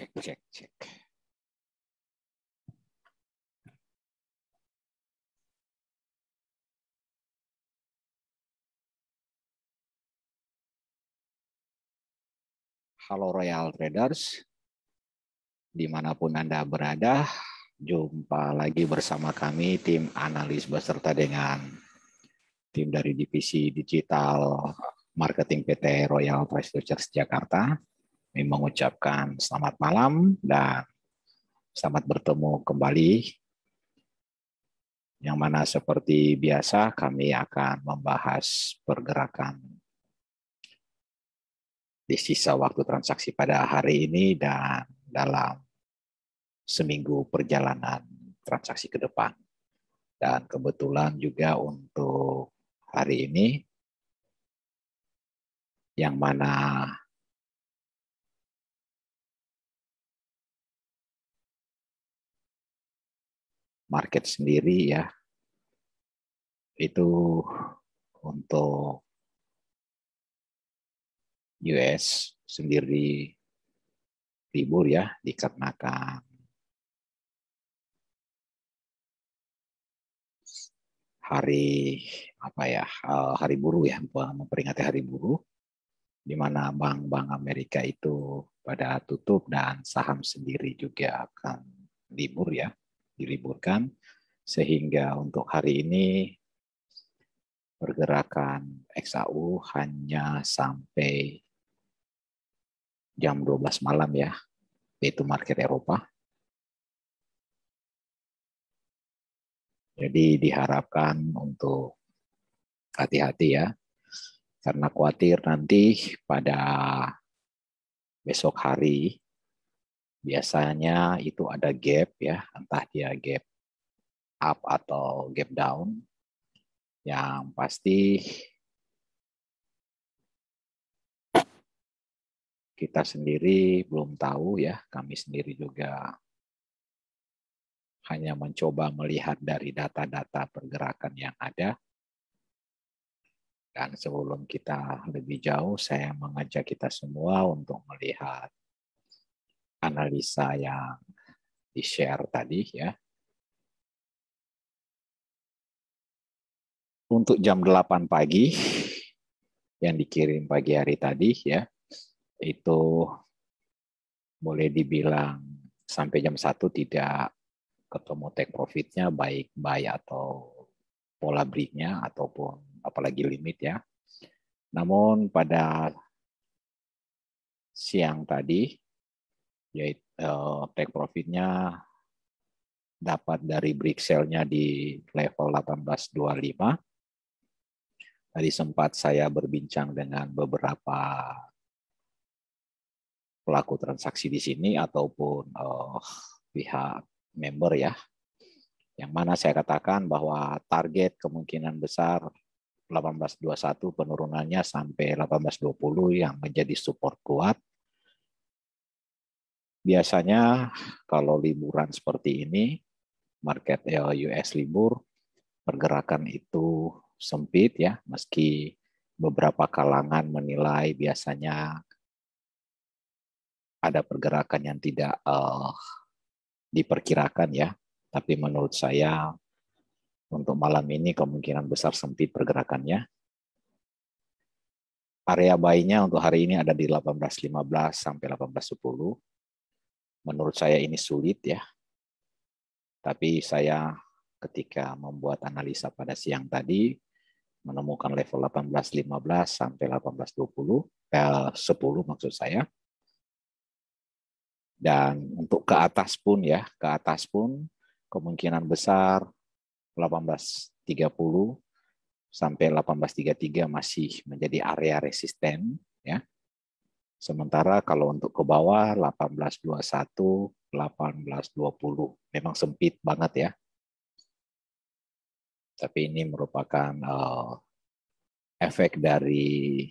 Cek. Halo Royal Traders, dimanapun Anda berada, jumpa lagi bersama kami tim analis beserta dengan tim dari divisi digital marketing PT Royal Price Futures Jakarta. Kami mengucapkan selamat malam dan selamat bertemu kembali. Yang mana seperti biasa kami akan membahas pergerakan di sisa waktu transaksi pada hari ini dan dalam seminggu perjalanan transaksi ke depan. Dan kebetulan juga untuk hari ini, yang mana market sendiri ya, itu untuk US sendiri libur ya, dikarenakan hari hari buruh ya, memperingati hari buruh, di mana bank-bank Amerika itu pada tutup dan saham sendiri juga akan libur ya, diliburkan, sehingga untuk hari ini pergerakan XAU hanya sampai jam 12 malam ya, yaitu market Eropa. Jadi diharapkan untuk hati-hati ya, karena khawatir nanti pada besok hari biasanya itu ada gap ya, entah dia gap up atau gap down. Yang pasti kita sendiri belum tahu ya, kami sendiri juga hanya mencoba melihat dari data-data pergerakan yang ada. Dan sebelum kita lebih jauh, saya mengajak kita semua untuk melihat analisa yang di-share tadi ya. Untuk jam 8 pagi, yang dikirim pagi hari tadi ya, itu boleh dibilang sampai jam 1 tidak ketemu take profitnya, baik buy atau pola break-nya ataupun apalagi limit ya. Namun pada siang tadi, yaitu take profit-nya dapat dari break sell-nya di level 1825. Tadi sempat saya berbincang dengan beberapa pelaku transaksi di sini ataupun pihak member ya, yang mana saya katakan bahwa target kemungkinan besar 1821 penurunannya sampai 1820 yang menjadi support kuat. Biasanya kalau liburan seperti ini, market US libur, pergerakan itu sempit ya, meski beberapa kalangan menilai biasanya ada pergerakan yang tidak diperkirakan ya. Tapi menurut saya untuk malam ini kemungkinan besar sempit pergerakannya. Area buy-nya untuk hari ini ada di 18.15 sampai 18.10. Menurut saya ini sulit ya. Tapi saya ketika membuat analisa pada siang tadi menemukan level 18.15 sampai 18.20, 10 maksud saya. Dan untuk ke atas pun ya, ke atas pun kemungkinan besar 18.30 sampai 18.33 masih menjadi area resisten ya. Sementara kalau untuk ke bawah 18.21, 18.20 memang sempit banget ya. Tapi ini merupakan efek dari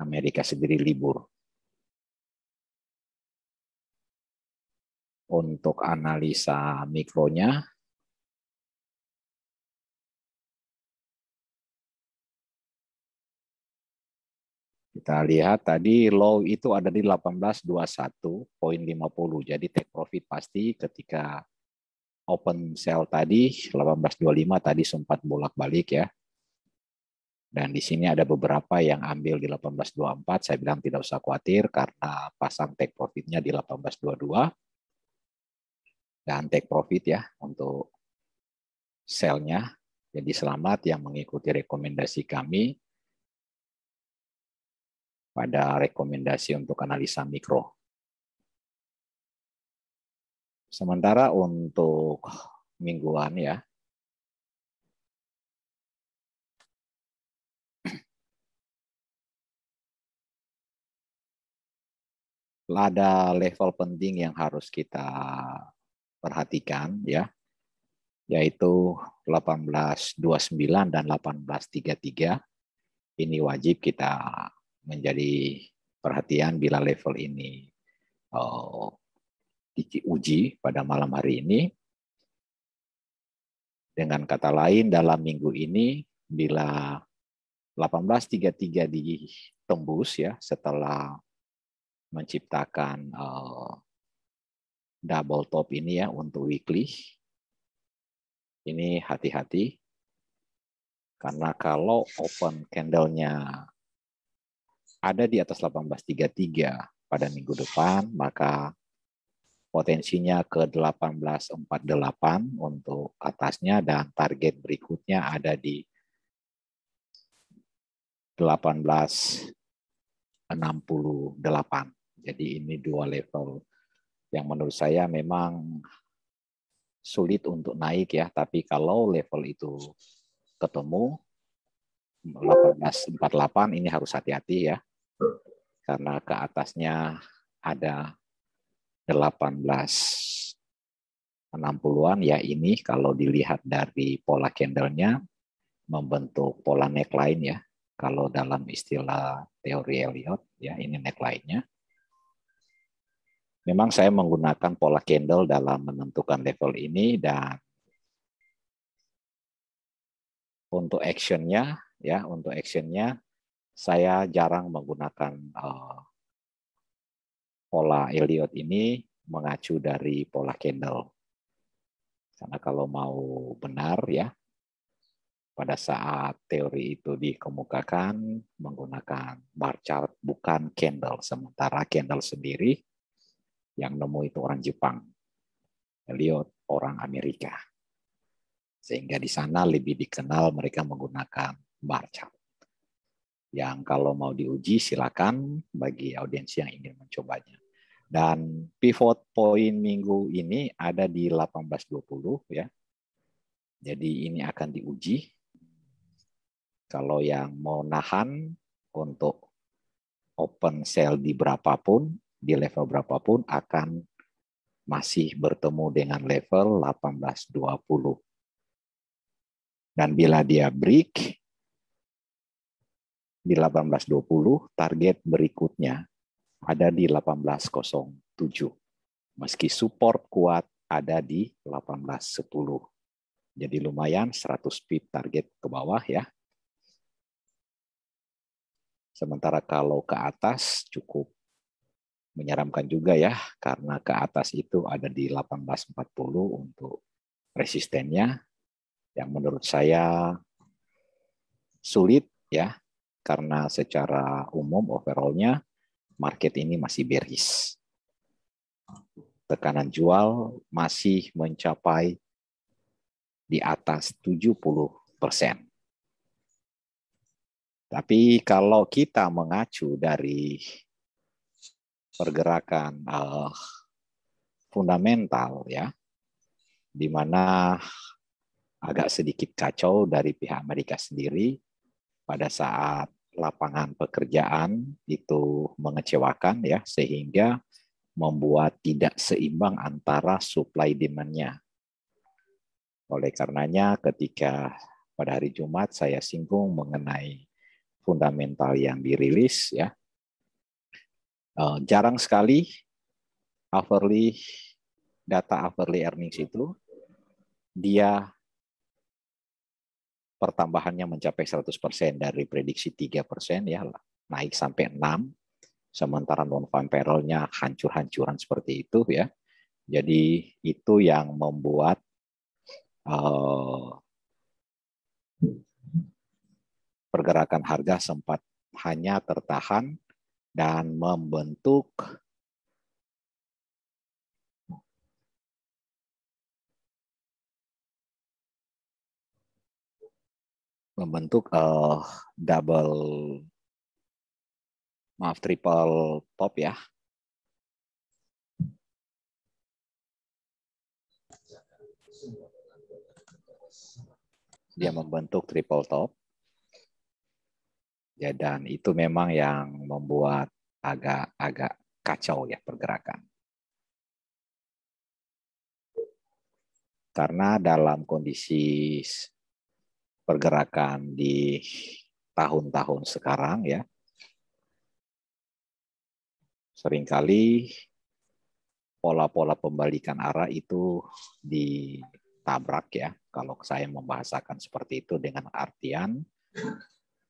Amerika sendiri libur. Untuk analisa mikronya, kita lihat tadi low itu ada di 18.21.50. Jadi take profit pasti ketika open sell tadi 18.25 tadi sempat bolak-balik ya. Dan di sini ada beberapa yang ambil di 18.24. Saya bilang tidak usah khawatir karena pasang take profitnya di 18.22. Dan take profit ya untuk sell-nya. Jadi selamat yang mengikuti rekomendasi kami pada rekomendasi untuk analisa mikro. Sementara untuk mingguan ya, ada level penting yang harus kita perhatikan ya, yaitu 18.29 dan 18.33. Ini wajib kita menjadi perhatian bila level ini diuji pada malam hari ini. Dengan kata lain, dalam minggu ini bila 18.33 ditembus ya setelah menciptakan double top ini ya untuk weekly, ini hati-hati karena kalau open candle-nya ada di atas 18.33 pada minggu depan, maka potensinya ke 18.48 untuk atasnya dan target berikutnya ada di 18.68. Jadi ini dua level yang menurut saya memang sulit untuk naik ya, tapi kalau level itu ketemu 18.48 ini harus hati-hati ya. Karena ke atasnya ada 18.60-an ya, ini kalau dilihat dari pola candle-nya membentuk pola neckline ya. Kalau dalam istilah teori Elliott ya, ini neckline-nya. Memang saya menggunakan pola candle dalam menentukan level ini, dan untuk action-nya ya, saya jarang menggunakan pola Elliott ini mengacu dari pola candle. Karena kalau mau benar ya, pada saat teori itu dikemukakan menggunakan bar chart bukan candle, sementara candle sendiri yang nemu itu orang Jepang, Elliott orang Amerika. Sehingga di sana lebih dikenal mereka menggunakan bar chart. Yang kalau mau diuji silakan bagi audiens yang ingin mencobanya. Dan pivot point minggu ini ada di 18.20 ya. Jadi ini akan diuji. Kalau yang mau nahan untuk open sell di berapapun, di level berapapun akan masih bertemu dengan level 18.20. Dan bila dia break di 18.20, target berikutnya ada di 18.07. Meski support kuat ada di 18.10. Jadi lumayan 100 pip target ke bawah ya. Sementara kalau ke atas cukup menyeramkan juga ya, karena ke atas itu ada di 18.40 untuk resistennya, yang menurut saya sulit ya, karena secara umum overall-nya market ini masih bearish. Tekanan jual masih mencapai di atas 70%. Tapi kalau kita mengacu dari pergerakan fundamental ya, di mana agak sedikit kacau dari pihak Amerika sendiri pada saat lapangan pekerjaan itu mengecewakan ya, sehingga membuat tidak seimbang antara supply demand-nya. Oleh karenanya ketika pada hari Jumat saya singgung mengenai fundamental yang dirilis ya, jarang sekali data hourly earnings itu dia pertambahannya mencapai 100% dari prediksi 3% ya, naik sampai 6, sementara non-farm payroll-nya hancur-hancuran seperti itu ya. Jadi itu yang membuat pergerakan harga sempat hanya tertahan dan membentuk triple top ya. Dia membentuk triple top. Ya, dan itu memang yang membuat agak kacau ya pergerakan. Karena dalam kondisi pergerakan di tahun-tahun sekarang ya, seringkali pola-pola pembalikan arah itu ditabrak ya. Kalau saya membahasakan seperti itu dengan artian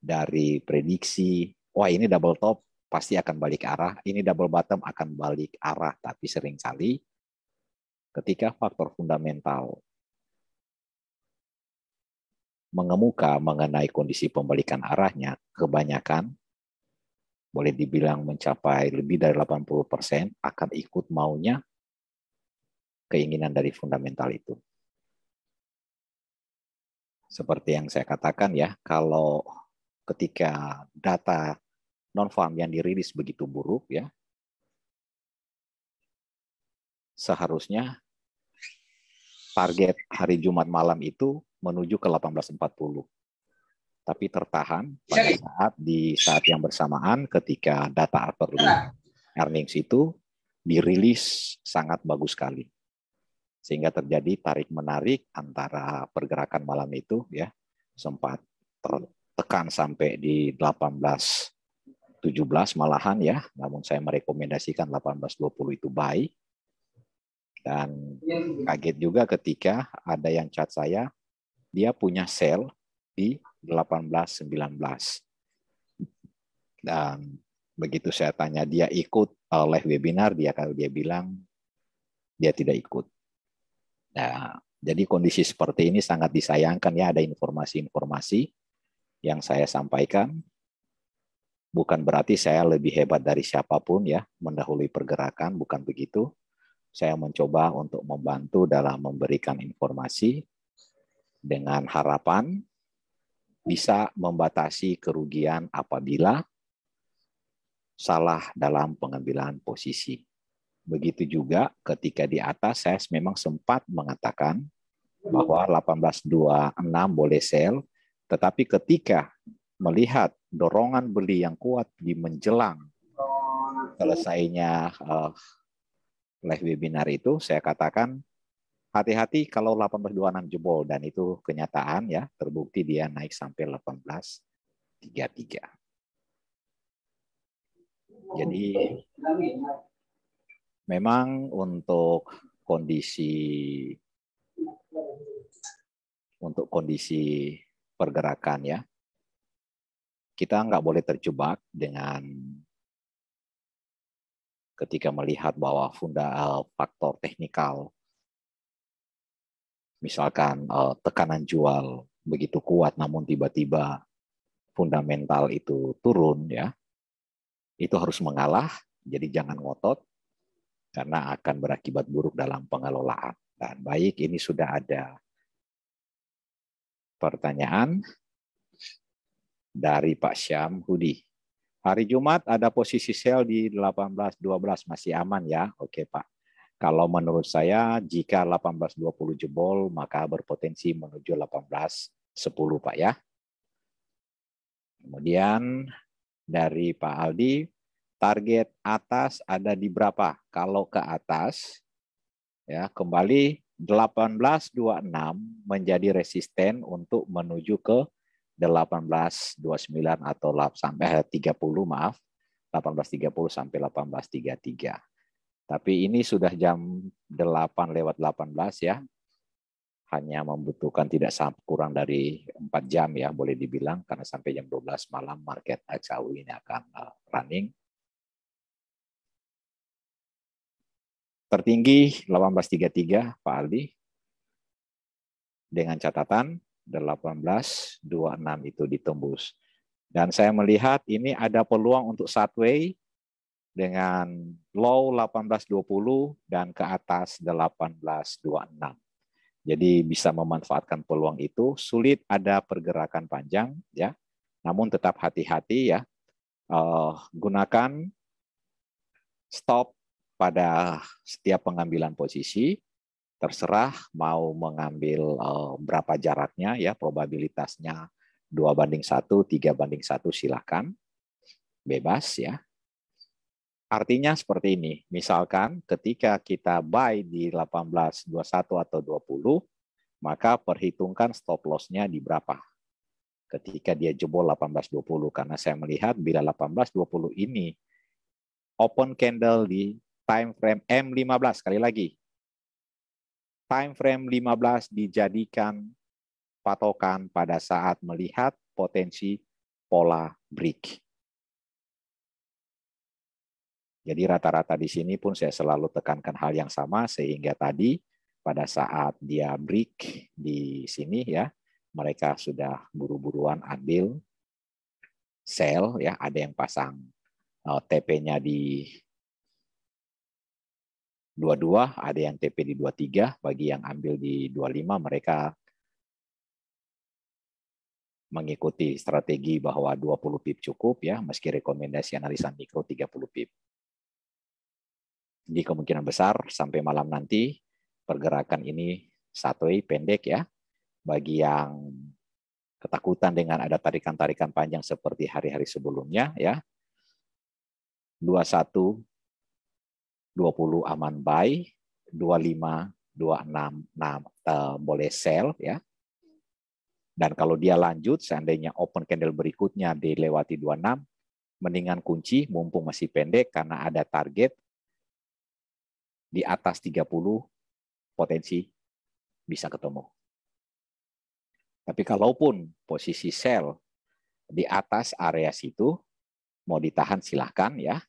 dari prediksi, wah ini double top pasti akan balik arah, ini double bottom akan balik arah, tapi seringkali ketika faktor fundamental mengemuka mengenai kondisi pembalikan arahnya, kebanyakan boleh dibilang mencapai lebih dari 80% akan ikut maunya keinginan dari fundamental itu. Seperti yang saya katakan ya, kalau ketika data non-farm yang dirilis begitu buruk ya, seharusnya target hari Jumat malam itu menuju ke 18.40. Tapi tertahan pada saat yang bersamaan ketika data earnings itu dirilis sangat bagus sekali. Sehingga terjadi tarik-menarik antara pergerakan malam itu ya, sempat tertekan sampai di 18.17 malahan ya, namun saya merekomendasikan 18.20 itu buy. Dan kaget juga ketika ada yang chat saya, dia punya sell di 18.19. Dan begitu saya tanya dia ikut live webinar, dia bilang dia tidak ikut. Nah, jadi kondisi seperti ini sangat disayangkan ya, ada informasi-informasi yang saya sampaikan. Bukan berarti saya lebih hebat dari siapapun ya, mendahului pergerakan, bukan begitu. Saya mencoba untuk membantu dalam memberikan informasi dengan harapan bisa membatasi kerugian apabila salah dalam pengambilan posisi. Begitu juga ketika di atas saya memang sempat mengatakan bahwa 18.26 boleh sell, tetapi ketika melihat dorongan beli yang kuat di menjelang selesainya live webinar itu, saya katakan hati-hati kalau 18.26 jebol, dan itu kenyataan ya, terbukti dia naik sampai 18.33. Jadi memang untuk kondisi pergerakan ya, kita nggak boleh terjebak dengan ketika melihat bahwa faktor teknikal, misalkan tekanan jual begitu kuat, namun tiba-tiba fundamental itu turun ya, itu harus mengalah. Jadi jangan ngotot karena akan berakibat buruk dalam pengelolaan. Dan baik, ini sudah ada pertanyaan dari Pak Syam Hudi. Hari Jumat ada posisi sell di 18.12 masih aman ya? Oke Pak. Kalau menurut saya jika 18.20 jebol maka berpotensi menuju 18.10 Pak ya. Kemudian dari Pak Aldi, target atas ada di berapa? Kalau ke atas ya kembali 18.26 menjadi resisten untuk menuju ke 18.29 atau sampai 30 maaf, 18.30 sampai 18.33. Tapi ini sudah jam 8:18 ya. Hanya membutuhkan tidak kurang dari 4 jam ya boleh dibilang, karena sampai jam 12 malam market XAU ini akan running. Tertinggi 18.33 Pak Aldi. Dengan catatan 18.26 itu ditembus. Dan saya melihat ini ada peluang untuk sideway dengan low 18.20 dan ke atas 18.26. Jadi bisa memanfaatkan peluang itu. Sulit ada pergerakan panjang ya. Namun tetap hati-hati ya. Gunakan stop pada setiap pengambilan posisi. Terserah mau mengambil berapa jaraknya ya, probabilitasnya 2:1, 3:1 silakan. Bebas ya. Artinya seperti ini, misalkan ketika kita buy di 18.21 atau 20, maka perhitungkan stop loss-nya di berapa. Ketika dia jebol 18.20, karena saya melihat bila 18.20 ini open candle di time frame M15, sekali lagi, time frame 15 dijadikan patokan pada saat melihat potensi pola break. Jadi rata-rata di sini pun saya selalu tekankan hal yang sama, sehingga tadi pada saat dia break di sini ya, mereka sudah buru-buruan ambil sell ya, ada yang pasang TP-nya di 22, ada yang TP di 23, bagi yang ambil di 25 mereka mengikuti strategi bahwa 20 pip cukup ya, meski rekomendasi analisa mikro 30 pip. Di kemungkinan besar sampai malam nanti pergerakan ini sideway pendek ya. Bagi yang ketakutan dengan ada tarikan-tarikan panjang seperti hari-hari sebelumnya ya. 21 20 aman buy, 25 26 boleh sell ya. Dan kalau dia lanjut seandainya open candle berikutnya dilewati 26, mendingan kunci mumpung masih pendek karena ada target di atas 30 potensi bisa ketemu. Tapi kalaupun posisi sell di atas area situ, mau ditahan silahkan ya.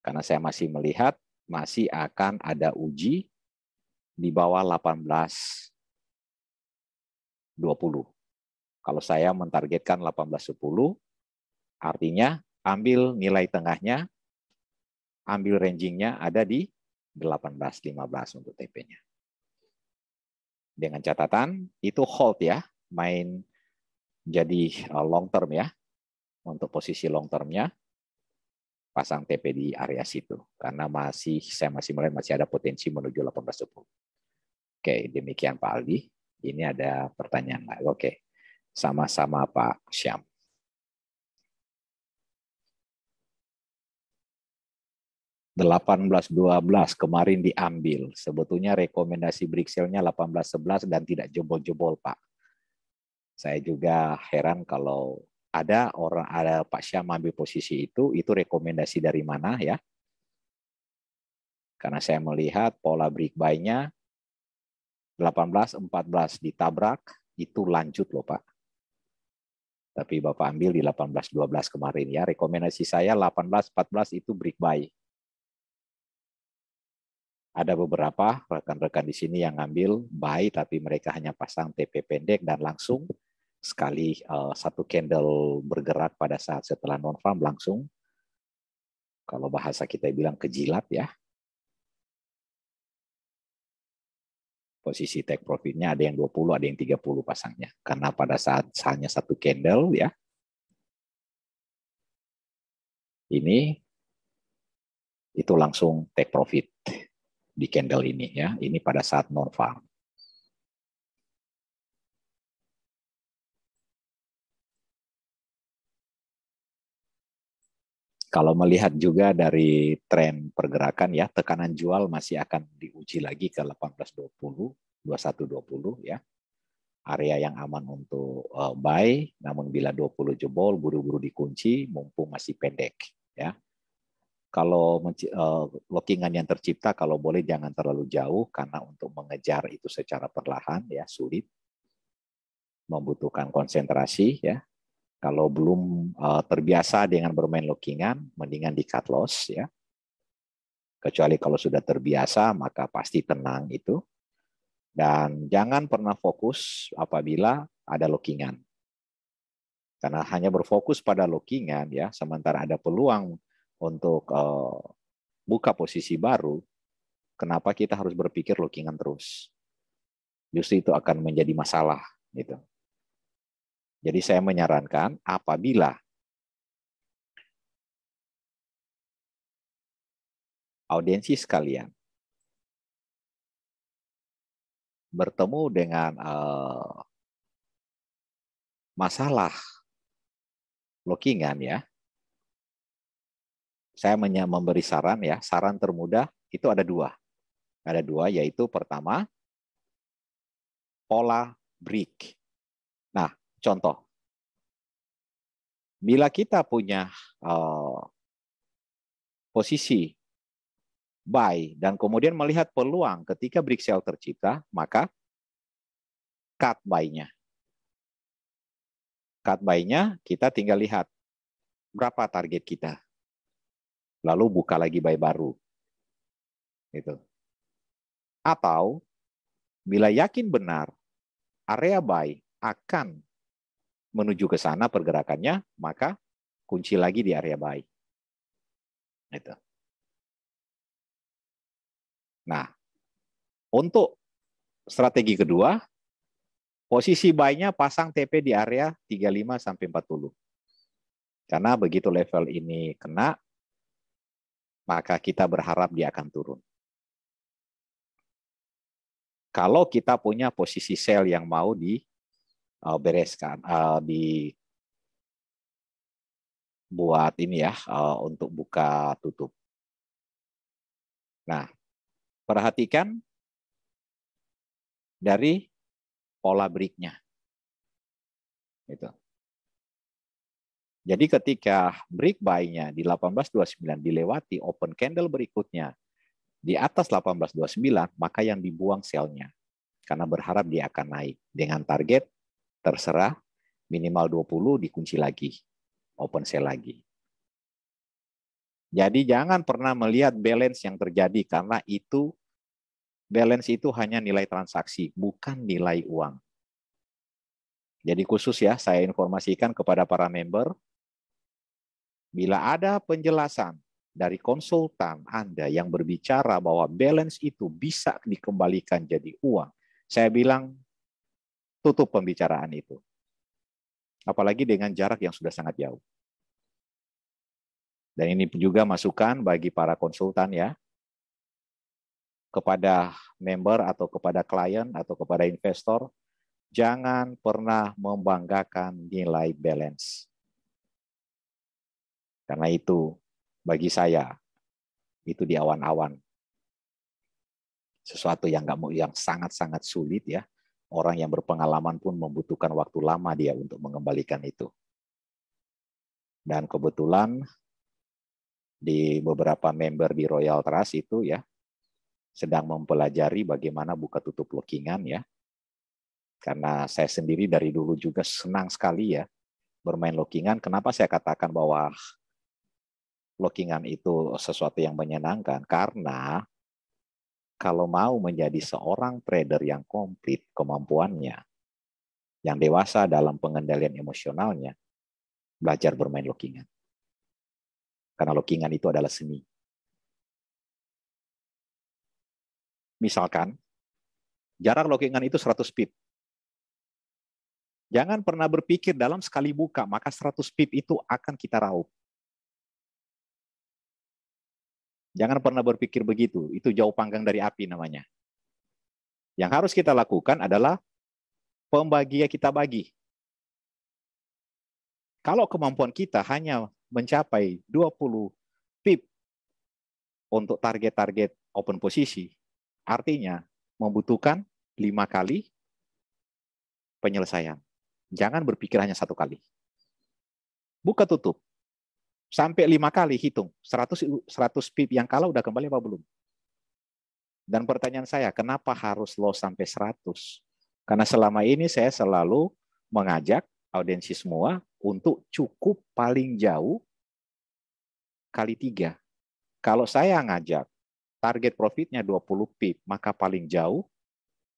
Karena saya masih melihat masih akan ada uji di bawah 18.20. Kalau saya mentargetkan 18.10, artinya ambil nilai tengahnya, ambil rangingnya ada di 18.15 untuk TP-nya. Dengan catatan itu hold ya, main jadi long term ya. Untuk posisi long termnya pasang TP di area situ karena saya masih melihat masih ada potensi menuju 18.10. Oke, demikian Pak Aldi. Ini ada pertanyaan lain. Oke. Sama-sama Pak Syam. (18.12) kemarin diambil. Sebetulnya rekomendasi break sell-nya 18.11 dan tidak jebol-jebol, Pak. Saya juga heran kalau ada Pak Syam ambil posisi itu rekomendasi dari mana ya? Karena saya melihat pola break buy-nya 18-14 ditabrak, itu lanjut loh Pak. Tapi Bapak ambil di 18-12 kemarin ya. Rekomendasi saya 18-14 itu break buy. Ada beberapa rekan-rekan di sini yang ngambil buy, tapi mereka hanya pasang TP pendek dan langsung sekali satu candle bergerak pada saat setelah non-farm langsung, kalau bahasa kita bilang kejilat ya. Posisi take profitnya ada yang 20, ada yang 30 pasangnya. Karena pada saat hanya satu candle ya, ini itu langsung take profit di candle ini ya. Ini pada saat non-farm. Kalau melihat juga dari tren pergerakan ya, tekanan jual masih akan diuji lagi ke 18.20, 21.20 ya. Area yang aman untuk buy, namun bila 20 jebol, buru-buru dikunci, mumpung masih pendek ya. Kalau lockingan yang tercipta, kalau boleh jangan terlalu jauh, karena untuk mengejar itu secara perlahan ya sulit, membutuhkan konsentrasi ya. Kalau belum terbiasa dengan bermain lockingan, mendingan di cut loss ya. Kecuali kalau sudah terbiasa, maka pasti tenang itu. Dan jangan pernah fokus apabila ada lockingan. Karena hanya berfokus pada lockingan ya, sementara ada peluang untuk buka posisi baru, kenapa kita harus berpikir lockingan terus? Justru itu akan menjadi masalah gitu. Jadi saya menyarankan apabila audiensi sekalian bertemu dengan masalah lockingan ya, saya memberi saran ya, saran termudah itu ada dua. Ada dua, yaitu pertama, pola break. Nah, contoh, bila kita punya posisi buy dan kemudian melihat peluang ketika break sell tercipta, maka cut buy-nya. Cut buy-nya kita tinggal lihat berapa target kita. Lalu buka lagi buy baru. Gitu. Atau bila yakin benar area buy akan menuju ke sana pergerakannya, maka kunci lagi di area buy. Gitu. Nah, untuk strategi kedua, posisi buy-nya pasang TP di area 35 sampai 40. Karena begitu level ini kena, maka kita berharap dia akan turun. Kalau kita punya posisi sell yang mau dibereskan, buat ini ya, untuk buka tutup. Nah, perhatikan dari pola break-nya. Gitu. Jadi ketika break buy-nya di 18.29 dilewati open candle berikutnya di atas 18.29, maka yang dibuang sell-nya. Karena berharap dia akan naik. Dengan target terserah minimal 20 dikunci lagi. Open sell lagi. Jadi jangan pernah melihat balance yang terjadi, karena itu balance itu hanya nilai transaksi, bukan nilai uang. Jadi khusus ya, saya informasikan kepada para member, bila ada penjelasan dari konsultan Anda yang berbicara bahwa balance itu bisa dikembalikan jadi uang, saya bilang tutup pembicaraan itu. Apalagi dengan jarak yang sudah sangat jauh. Dan ini juga masukan bagi para konsultan ya, kepada member atau kepada klien atau kepada investor, jangan pernah membanggakan nilai balance. Karena itu bagi saya itu di awan-awan. Sesuatu yang sangat-sangat sulit ya. Orang yang berpengalaman pun membutuhkan waktu lama dia untuk mengembalikan itu. Dan kebetulan di beberapa member di Royal Trust itu ya sedang mempelajari bagaimana buka tutup lockingan ya. Karena saya sendiri dari dulu juga senang sekali ya bermain lockingan. Kenapa saya katakan bahwa lockingan itu sesuatu yang menyenangkan? Karena kalau mau menjadi seorang trader yang komplit kemampuannya, yang dewasa dalam pengendalian emosionalnya, belajar bermain lockingan. Karena lockingan itu adalah seni. Misalkan, jarak lockingan itu 100 pip. Jangan pernah berpikir dalam sekali buka, maka 100 pip itu akan kita raup. Jangan pernah berpikir begitu, itu jauh panggang dari api namanya. Yang harus kita lakukan adalah pembagian kita bagi. Kalau kemampuan kita hanya mencapai 20 pip untuk target-target open posisi, artinya membutuhkan 5 kali penyelesaian. Jangan berpikir hanya 1 kali. Buka tutup. Sampai 5 kali hitung. 100 pip yang kalah udah kembali apa belum? Dan pertanyaan saya, kenapa harus loss sampai 100? Karena selama ini saya selalu mengajak audiensi semua untuk cukup paling jauh kali 3. Kalau saya ngajak target profitnya 20 pip, maka paling jauh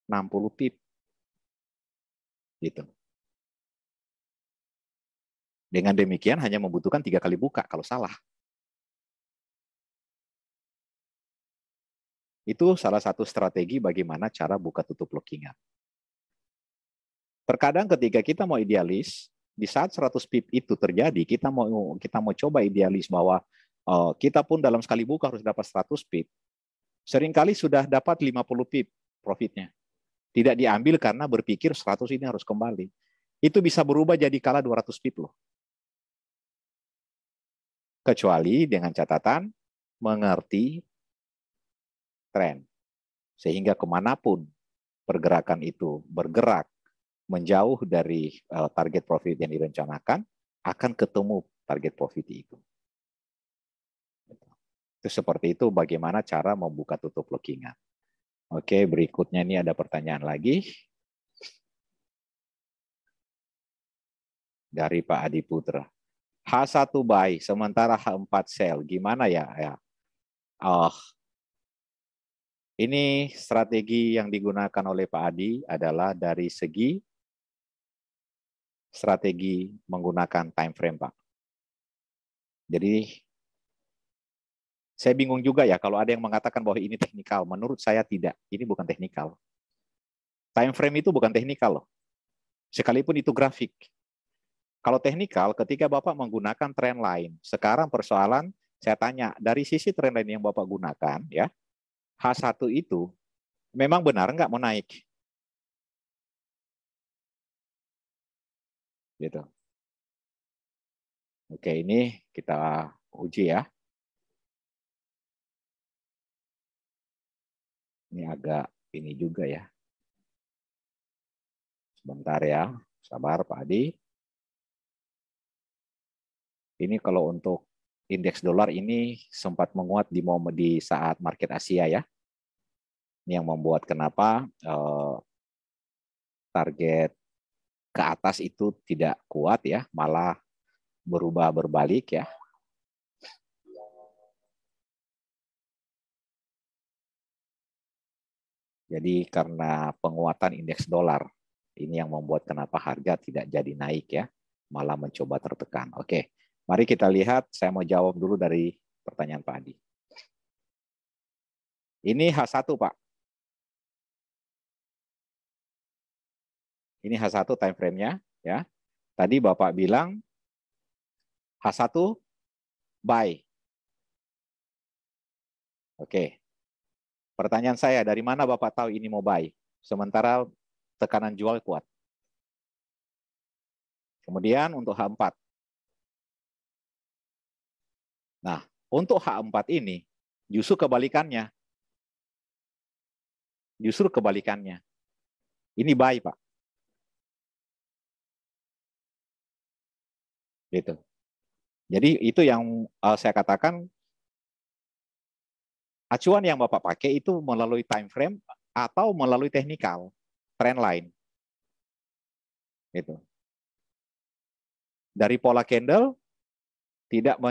60 pip. Gitu. Dengan demikian hanya membutuhkan 3 kali buka kalau salah. Itu salah satu strategi bagaimana cara buka tutup lockingan. Terkadang ketika kita mau idealis, di saat 100 pip itu terjadi, kita mau coba idealis bahwa kita pun dalam sekali buka harus dapat 100 pip. Seringkali sudah dapat 50 pip profitnya. Tidak diambil karena berpikir 100 ini harus kembali. Itu bisa berubah jadi kalah 200 pip loh. Kecuali dengan catatan mengerti tren. Sehingga kemanapun pergerakan itu bergerak menjauh dari target profit yang direncanakan, akan ketemu target profit itu. Itu seperti itu bagaimana cara membuka tutup lockingan. Oke, berikutnya ini ada pertanyaan lagi. Dari Pak Adi Putra. H1 buy, sementara H4 sell. Gimana ya? Ini strategi yang digunakan oleh Pak Adi adalah dari segi strategi menggunakan time frame, Pak. Jadi saya bingung juga ya kalau ada yang mengatakan bahwa ini teknikal. Menurut saya tidak. Ini bukan teknikal. Time frame itu bukan teknikal loh. Sekalipun itu grafik. Kalau teknikal, ketika Bapak menggunakan trend line, sekarang persoalan saya tanya, dari sisi trend line yang Bapak gunakan, ya, H1 itu memang benar nggak mau naik? Gitu. Oke, ini kita uji ya. Ini agak ini juga ya. Sebentar ya, sabar Pak Adi. Ini kalau untuk indeks dolar ini sempat menguat di saat market Asia ya. Ini yang membuat kenapa target ke atas itu tidak kuat ya, malah berubah berbalik ya. Jadi karena penguatan indeks dolar ini yang membuat kenapa harga tidak jadi naik ya, malah mencoba tertekan. Oke, mari kita lihat. Saya mau jawab dulu dari pertanyaan Pak Adi. Ini H1 Pak. Ini H1 time frame-nya ya. Tadi Bapak bilang H1 buy. Oke. Pertanyaan saya, dari mana Bapak tahu ini mau buy? Sementara tekanan jual kuat. Kemudian untuk H4. Nah, untuk H4 ini justru kebalikannya. Justru kebalikannya. Ini buy, Pak. Gitu. Jadi itu yang saya katakan, acuan yang Bapak pakai itu melalui time frame atau melalui technical, trend line. Gitu. Dari pola candle, tidak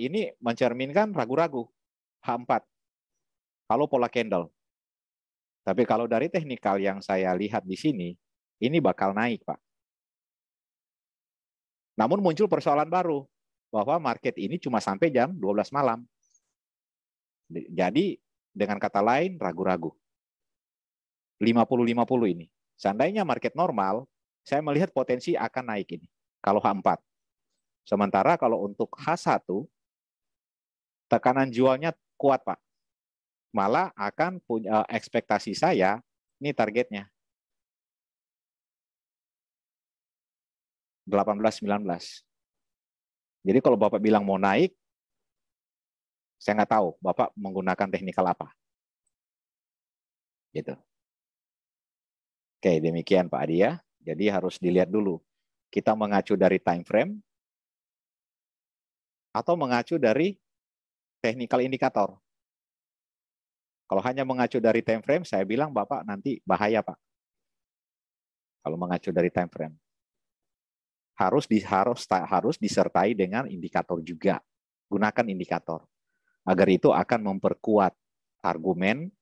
ini mencerminkan ragu-ragu, H4. Kalau pola candle. Tapi kalau dari technical yang saya lihat di sini, ini bakal naik, Pak. Namun muncul persoalan baru, bahwa market ini cuma sampai jam 12 malam. Jadi dengan kata lain ragu-ragu. 50-50 ini. Seandainya market normal, saya melihat potensi akan naik ini. Kalau H4. Sementara kalau untuk H1, tekanan jualnya kuat, Pak. Malah akan punya ekspektasi saya, ini targetnya. 18-19. Jadi kalau Bapak bilang mau naik, saya nggak tahu Bapak menggunakan teknikal apa. Gitu. Oke, demikian Pak Adi ya. Jadi harus dilihat dulu. Kita mengacu dari time frame atau mengacu dari technical indikator. Kalau hanya mengacu dari time frame, saya bilang Bapak nanti bahaya Pak. Kalau mengacu dari time frame. Harus disertai dengan indikator juga. Gunakan indikator. Agar itu akan memperkuat argumen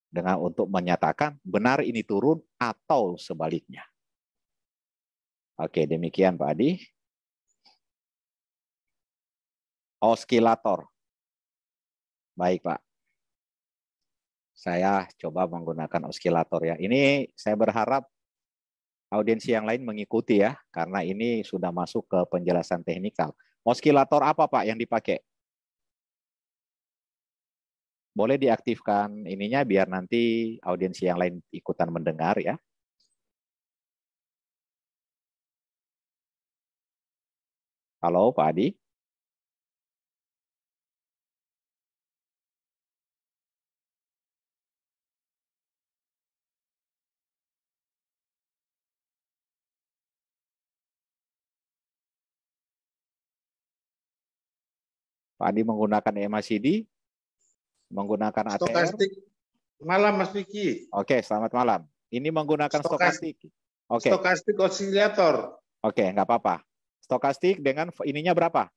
dengan untuk menyatakan benar ini turun atau sebaliknya. Oke, demikian Pak Adi. Oskilator. Baik, Pak. Saya coba menggunakan oskilator ya. Ini saya berharap audiensi yang lain mengikuti ya, karena ini sudah masuk ke penjelasan teknikal. Oskilator apa Pak yang dipakai? Boleh diaktifkan ininya biar nanti audiensi yang lain ikutan mendengar ya. Halo Pak Adi. Pak Adi menggunakan MACD, menggunakan ATR. Stokastik. Malam Mas Vicky. Oke, selamat malam. Ini menggunakan stokastik. Oke. Stokastik osilator. Oke, nggak apa-apa. Stokastik dengan ininya berapa?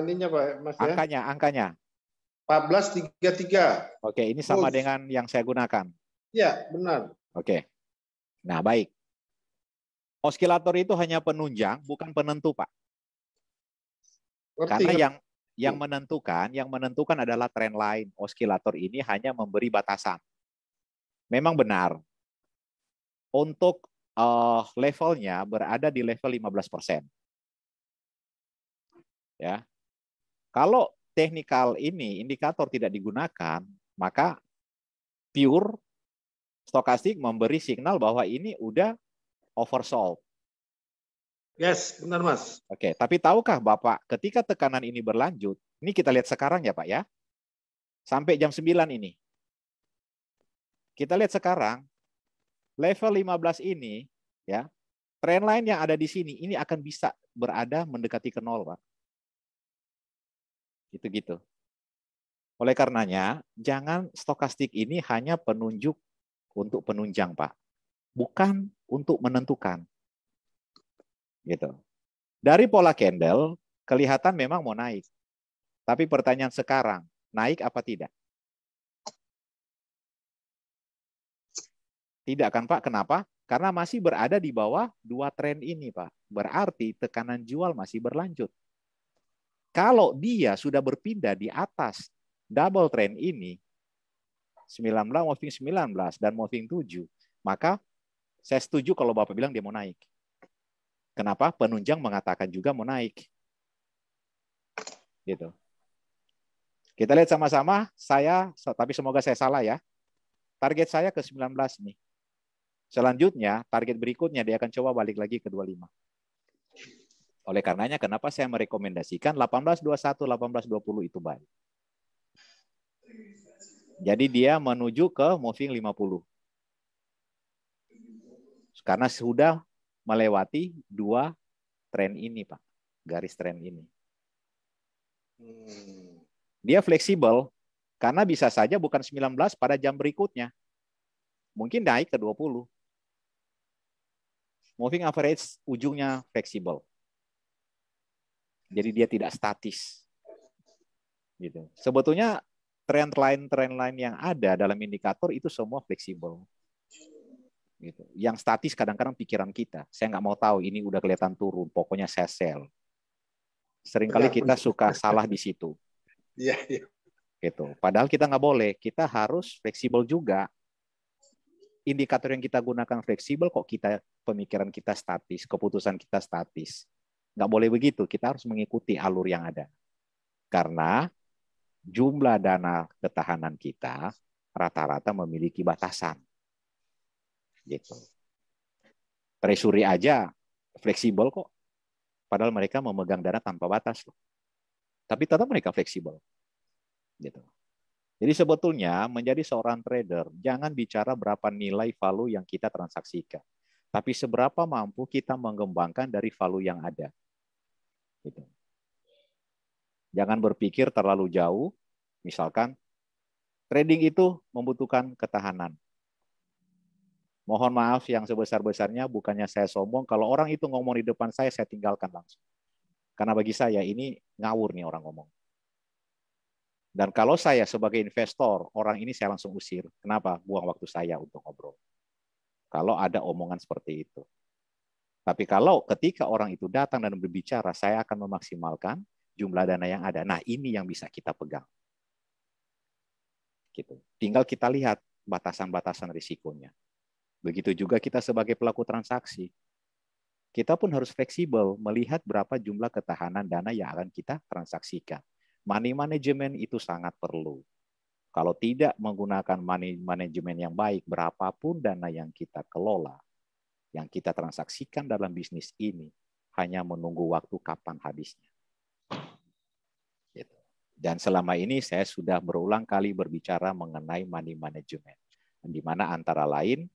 Ininya Pak Mas ya. Angkanya. 1433. Oke, ini sama dengan yang saya gunakan. Ya, benar. Oke. Nah, baik. Oskilator itu hanya penunjang, bukan penentu, Pak. Karena yang menentukan adalah trend line. Oskilator ini hanya memberi batasan. Memang benar. Untuk levelnya berada di level 15%. Ya. Kalau teknikal ini indikator tidak digunakan, maka pure stokastik memberi signal bahwa ini udah oversold. Yes, benar Mas. Oke, tapi tahukah Bapak ketika tekanan ini berlanjut, ini kita lihat sekarang ya Pak ya, sampai jam 9 ini. Kita lihat sekarang, level 15 ini, ya, trend line yang ada di sini, ini akan bisa berada mendekati ke 0 Pak. Gitu-gitu. Oleh karenanya, jangan stokastik ini hanya penunjuk untuk penunjang Pak. Bukan untuk menentukan. Gitu. Dari pola candle, kelihatan memang mau naik. Tapi pertanyaan sekarang, naik apa tidak? Tidak kan Pak? Kenapa? Karena masih berada di bawah dua tren ini Pak. Berarti tekanan jual masih berlanjut. Kalau dia sudah berpindah di atas double trend ini, 19, moving 19, dan moving 7, maka saya setuju kalau Bapak bilang dia mau naik. Kenapa? Penunjang mengatakan juga mau naik. Gitu. Kita lihat sama-sama, tapi semoga saya salah ya. Target saya ke 19 nih. Selanjutnya, target berikutnya dia akan coba balik lagi ke 25. Oleh karenanya, kenapa saya merekomendasikan 1821, 1820 itu baik. Jadi dia menuju ke moving 50. Karena sudah melewati dua tren ini, Pak. garis tren ini. Dia fleksibel karena bisa saja bukan 19 pada jam berikutnya. Mungkin naik ke 20. Moving average ujungnya fleksibel. Jadi dia tidak statis. Gitu. Sebetulnya tren line yang ada dalam indikator itu semua fleksibel. Gitu. Yang statis kadang-kadang pikiran kita. Saya nggak mau tahu ini udah kelihatan turun, pokoknya saya sell. Seringkali kita suka salah di situ. Iya, iya. Gitu. Padahal kita nggak boleh. Kita harus fleksibel juga. Indikator yang kita gunakan fleksibel kok pemikiran kita statis, keputusan kita statis. Nggak boleh begitu, kita harus mengikuti alur yang ada. Karena jumlah dana ketahanan kita rata-rata memiliki batasan. Gitu. Treasury aja fleksibel kok. Padahal mereka memegang dana tanpa batas. Tapi tetap mereka fleksibel. Gitu. Jadi sebetulnya menjadi seorang trader, jangan bicara berapa nilai value yang kita transaksikan. Tapi seberapa mampu kita mengembangkan dari value yang ada. Gitu. Jangan berpikir terlalu jauh. Misalkan, trading itu membutuhkan ketahanan. Mohon maaf yang sebesar-besarnya, bukannya saya sombong. Kalau orang itu ngomong di depan saya tinggalkan langsung. Karena bagi saya ini ngawur nih orang ngomong. Dan kalau saya sebagai investor, orang ini saya langsung usir. Kenapa? Buang waktu saya untuk ngobrol. Kalau ada omongan seperti itu. Tapi kalau ketika orang itu datang dan berbicara, saya akan memaksimalkan jumlah dana yang ada. Nah, ini yang bisa kita pegang. Gitu. Tinggal kita lihat batasan-batasan risikonya. Begitu juga kita sebagai pelaku transaksi. Kita pun harus fleksibel melihat berapa jumlah ketahanan dana yang akan kita transaksikan. Money management itu sangat perlu. Kalau tidak menggunakan money management yang baik, berapapun dana yang kita kelola, yang kita transaksikan dalam bisnis ini, hanya menunggu waktu kapan habisnya. Dan selama ini saya sudah berulang kali berbicara mengenai money management, di mana antara lain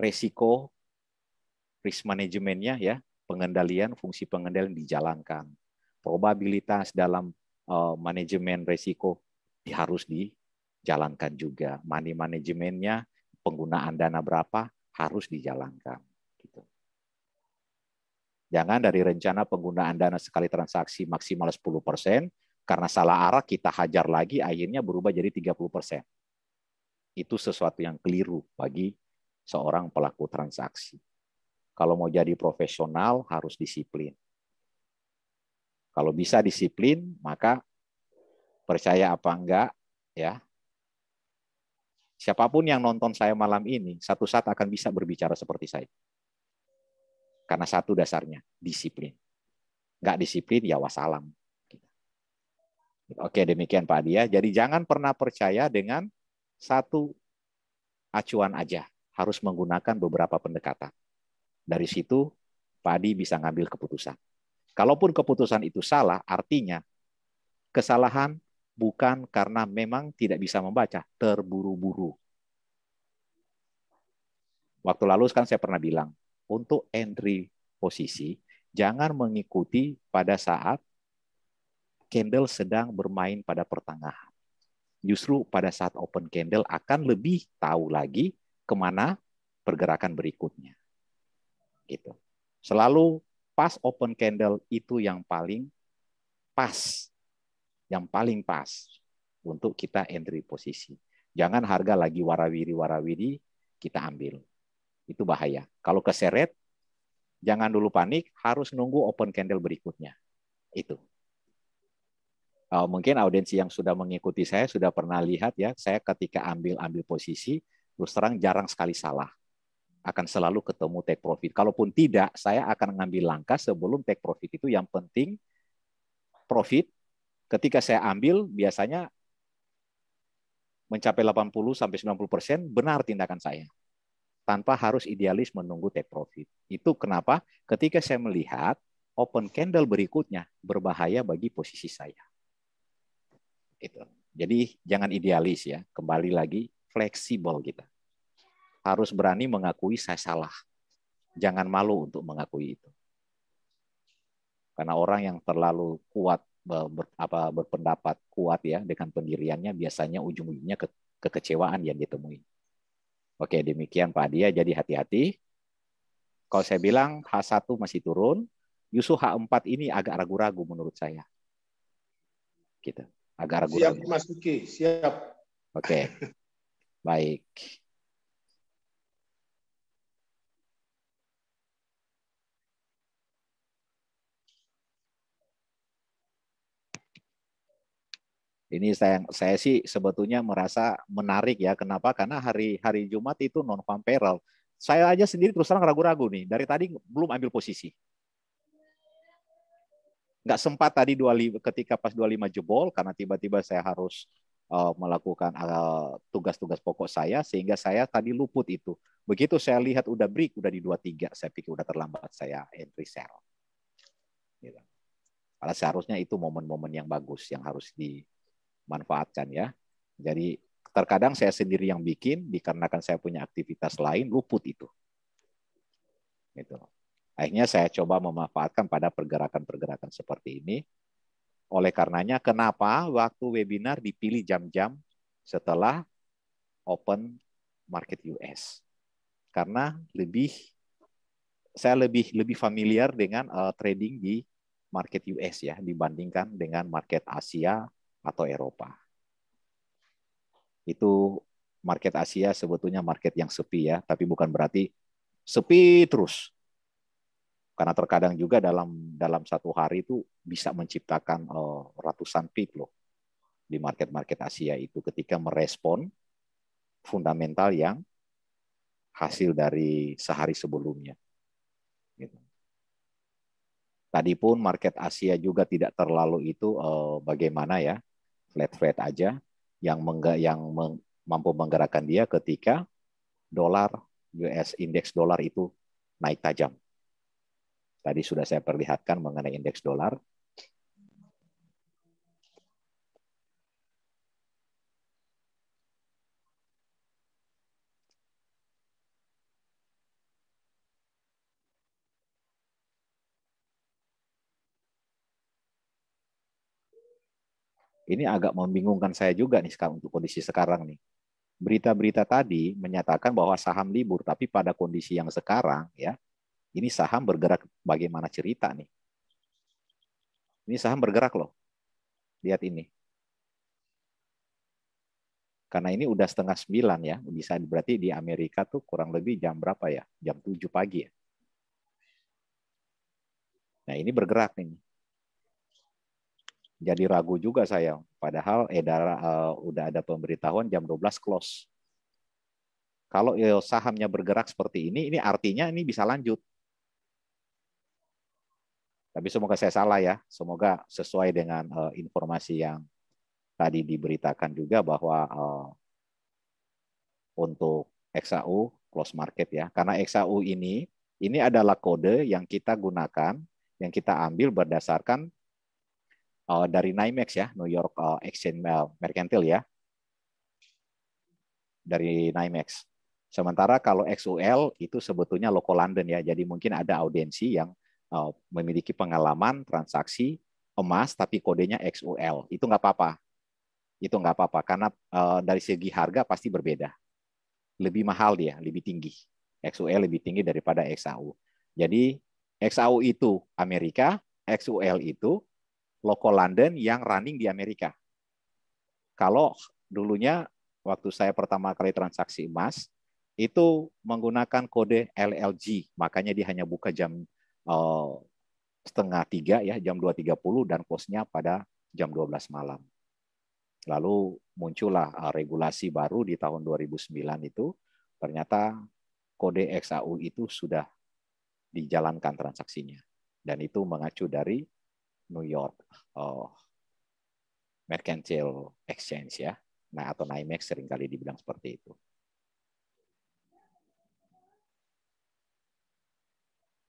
risiko, risk manajemennya ya, pengendalian, fungsi pengendalian dijalankan. Probabilitas dalam manajemen risiko harus dijalankan juga. Money manajemennya, penggunaan dana berapa harus dijalankan. Gitu. Jangan dari rencana penggunaan dana sekali transaksi maksimal 10%, karena salah arah kita hajar lagi, akhirnya berubah jadi 30%. Itu sesuatu yang keliru bagi seorang pelaku transaksi. Kalau mau jadi profesional harus disiplin. Kalau bisa disiplin, maka percaya apa enggak, ya. Siapapun yang nonton saya malam ini, satu saat akan bisa berbicara seperti saya. Karena satu dasarnya, disiplin. Enggak disiplin, ya wassalam. Oke, demikian Pak Dia. Jadi jangan pernah percaya dengan satu acuan aja. Harus menggunakan beberapa pendekatan. Dari situ, Pak Adi bisa ngambil keputusan. Kalaupun keputusan itu salah, artinya kesalahan bukan karena memang tidak bisa membaca, terburu-buru. Waktu lalu kan saya pernah bilang, untuk entry posisi, jangan mengikuti pada saat candle sedang bermain pada pertengahan. Justru pada saat open candle akan lebih tahu lagi kemana pergerakan berikutnya. Gitu. Selalu pas open candle itu yang paling pas. Yang paling pas untuk kita entry posisi. Jangan harga lagi warawiri kita ambil. Itu bahaya. Kalau keseret, jangan dulu panik, harus nunggu open candle berikutnya. Itu. Mungkin audiensi yang sudah mengikuti saya sudah pernah lihat ya, saya ketika ambil posisi, terus terang jarang sekali salah. Akan selalu ketemu take profit. Kalaupun tidak, saya akan mengambil langkah sebelum take profit itu yang penting profit. Ketika saya ambil, biasanya mencapai 80-90% benar tindakan saya. Tanpa harus idealis menunggu take profit. Itu kenapa ketika saya melihat open candle berikutnya berbahaya bagi posisi saya. Itu. Jadi jangan idealis ya. Kembali lagi, fleksibel kita. Harus berani mengakui saya salah. Jangan malu untuk mengakui itu. Karena orang yang terlalu kuat berpendapat kuat ya dengan pendiriannya biasanya ujung-ujungnya kekecewaan yang ditemui. Oke, demikian Pak Dia, jadi hati-hati. Kalau saya bilang H1 masih turun, justru H4 ini agak ragu-ragu menurut saya. Gitu. Agak ragu-ragu. Siap Mas Duki, siap. Oke. Baik. Ini saya sih sebetulnya merasa menarik ya. Kenapa? Karena hari Jumat itu non farm payroll. Saya aja sendiri terus terang ragu-ragu nih. Dari tadi belum ambil posisi. Nggak sempat tadi ketika pas 25 jebol karena tiba-tiba saya harus melakukan tugas-tugas pokok saya sehingga saya tadi luput itu. Begitu saya lihat udah break udah di 23, saya pikir udah terlambat saya entry sell. Gitu. Karena seharusnya itu momen-momen yang bagus yang harus dimanfaatkan ya. Jadi terkadang saya sendiri yang bikin dikarenakan saya punya aktivitas lain luput itu. Gitu. Akhirnya saya coba memanfaatkan pada pergerakan-pergerakan seperti ini. Oleh karenanya, kenapa waktu webinar dipilih jam-jam setelah open market US? Karena saya lebih familiar dengan trading di market US ya dibandingkan dengan market Asia atau Eropa. Itu market Asia sebetulnya market yang sepi ya, tapi bukan berarti sepi terus. Karena terkadang juga dalam satu hari itu bisa menciptakan ratusan pip loh di market-market Asia itu ketika merespon fundamental yang hasil dari sehari sebelumnya. Gitu. Tadi pun market Asia juga tidak terlalu itu bagaimana ya, flat aja yang mampu menggerakkan dia ketika dolar US indeks dolar itu naik tajam. Tadi sudah saya perlihatkan mengenai indeks dolar. Ini agak membingungkan saya juga nih sekarang untuk kondisi sekarang nih. Berita-berita tadi menyatakan bahwa saham libur, tapi pada kondisi yang sekarang ya, ini saham bergerak bagaimana cerita nih. Ini saham bergerak loh. Lihat ini. Karena ini udah 8:30 ya, bisa berarti di Amerika tuh kurang lebih jam berapa ya? Jam 7 pagi ya. Nah ini bergerak nih. Jadi ragu juga saya, padahal udah ada pemberitahuan jam 12 close. Kalau sahamnya bergerak seperti ini artinya ini bisa lanjut. Tapi semoga saya salah ya, semoga sesuai dengan informasi yang tadi diberitakan juga bahwa untuk XAU close market ya, karena XAU ini adalah kode yang kita gunakan, yang kita ambil berdasarkan dari NYMEX ya, New York Exchange Mercantile ya, dari NYMEX. Sementara kalau XUL itu sebetulnya local London ya, jadi mungkin ada audiensi yang memiliki pengalaman transaksi emas tapi kodenya XUL. Itu nggak apa-apa. Itu nggak apa-apa karena dari segi harga pasti berbeda. Lebih mahal dia, lebih tinggi. XUL lebih tinggi daripada XAU. Jadi XAU itu Amerika, XUL itu local London yang running di Amerika. Kalau dulunya waktu saya pertama kali transaksi emas itu menggunakan kode LLG, makanya dia hanya buka jam 2:30 ya, jam 2:30 dan close-nya pada jam 12 malam. Lalu muncullah regulasi baru di tahun 2009 itu, ternyata kode XAU itu sudah dijalankan transaksinya. Dan itu mengacu dari New York Mercantile Exchange ya. Nah, atau NYMEX seringkali dibilang seperti itu.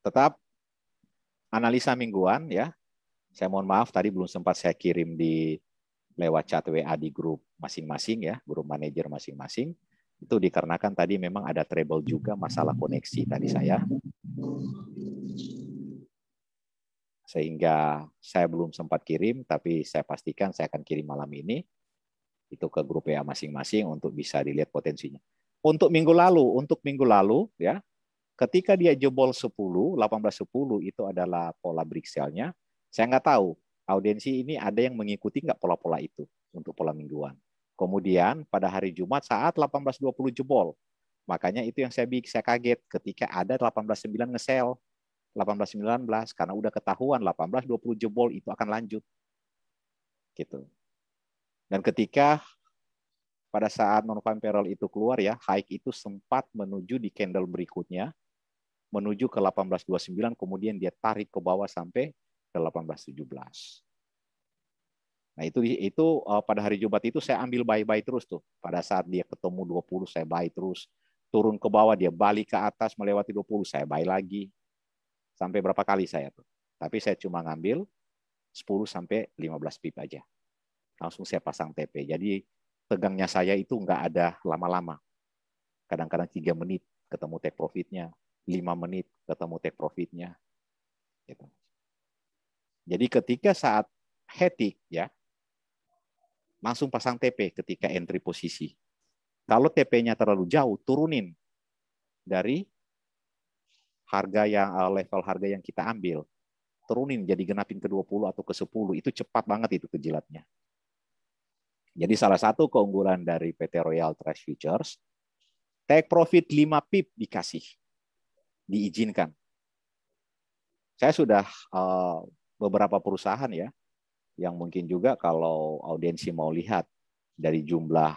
Tetap analisa mingguan ya. Saya mohon maaf tadi belum sempat saya kirim lewat chat WA di grup masing-masing ya, grup manajer masing-masing. Itu dikarenakan tadi memang ada trouble juga masalah koneksi tadi saya. Sehingga saya belum sempat kirim, tapi saya pastikan saya akan kirim malam ini itu ke grup WA masing-masing untuk bisa dilihat potensinya. Untuk minggu lalu ya, ketika dia jebol 10, 18.10 itu adalah pola Brixel-nya. Saya nggak tahu audiensi ini ada yang mengikuti nggak pola-pola itu untuk pola mingguan. Kemudian pada hari Jumat saat 18.20 jebol. Makanya itu yang saya kaget ketika ada 18.9 nge-sell. 18.19 karena udah ketahuan 18.20 jebol itu akan lanjut. Gitu. Dan ketika pada saat non-farm payroll itu keluar ya, high itu sempat menuju di candle berikutnya, menuju ke 18.29, kemudian dia tarik ke bawah sampai ke 18.17. Nah itu pada hari Jumat itu saya ambil buy terus tuh. Pada saat dia ketemu 20 saya buy terus. Turun ke bawah dia balik ke atas melewati 20 saya buy lagi. Sampai berapa kali saya tuh. Tapi saya cuma ngambil 10 sampai 15 pip aja. Langsung saya pasang TP. Jadi tegangnya saya itu nggak ada lama-lama. Kadang-kadang 3 menit ketemu take profitnya, 5 menit ketemu take profitnya. Gitu. Jadi ketika saat hectic ya, langsung pasang TP ketika entry posisi. Kalau TP-nya terlalu jauh, turunin dari harga yang level harga yang kita ambil. Turunin jadi genapin ke 20 atau ke 10. Itu cepat banget itu kejilatnya. Jadi salah satu keunggulan dari PT Royal Trust Futures, take profit 5 pip dikasih. Diizinkan. Saya sudah beberapa perusahaan ya, yang mungkin juga kalau audiensi mau lihat dari jumlah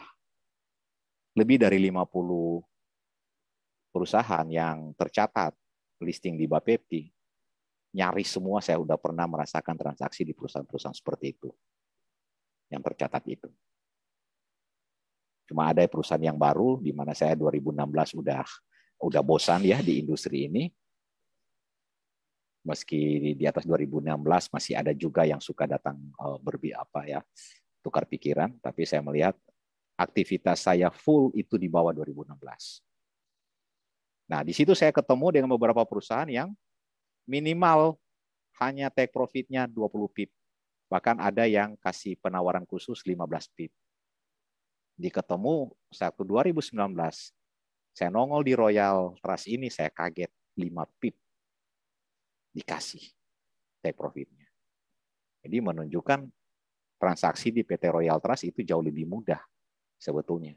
lebih dari 50 perusahaan yang tercatat listing di Bapepti, nyaris semua saya sudah pernah merasakan transaksi di perusahaan-perusahaan seperti itu, yang tercatat itu. Cuma ada perusahaan yang baru, di mana saya 2016 udah bosan ya di industri ini. Meski di atas 2016 masih ada juga yang suka datang tukar pikiran, tapi saya melihat aktivitas saya full itu di bawah 2016. Nah, di situ saya ketemu dengan beberapa perusahaan yang minimal hanya take profitnya 20 pip. Bahkan ada yang kasih penawaran khusus 15 pip. Di ketemu 2019, saya nongol di Royal Trust ini, saya kaget 5 pip dikasih take profitnya. Jadi menunjukkan transaksi di PT Royal Trust itu jauh lebih mudah sebetulnya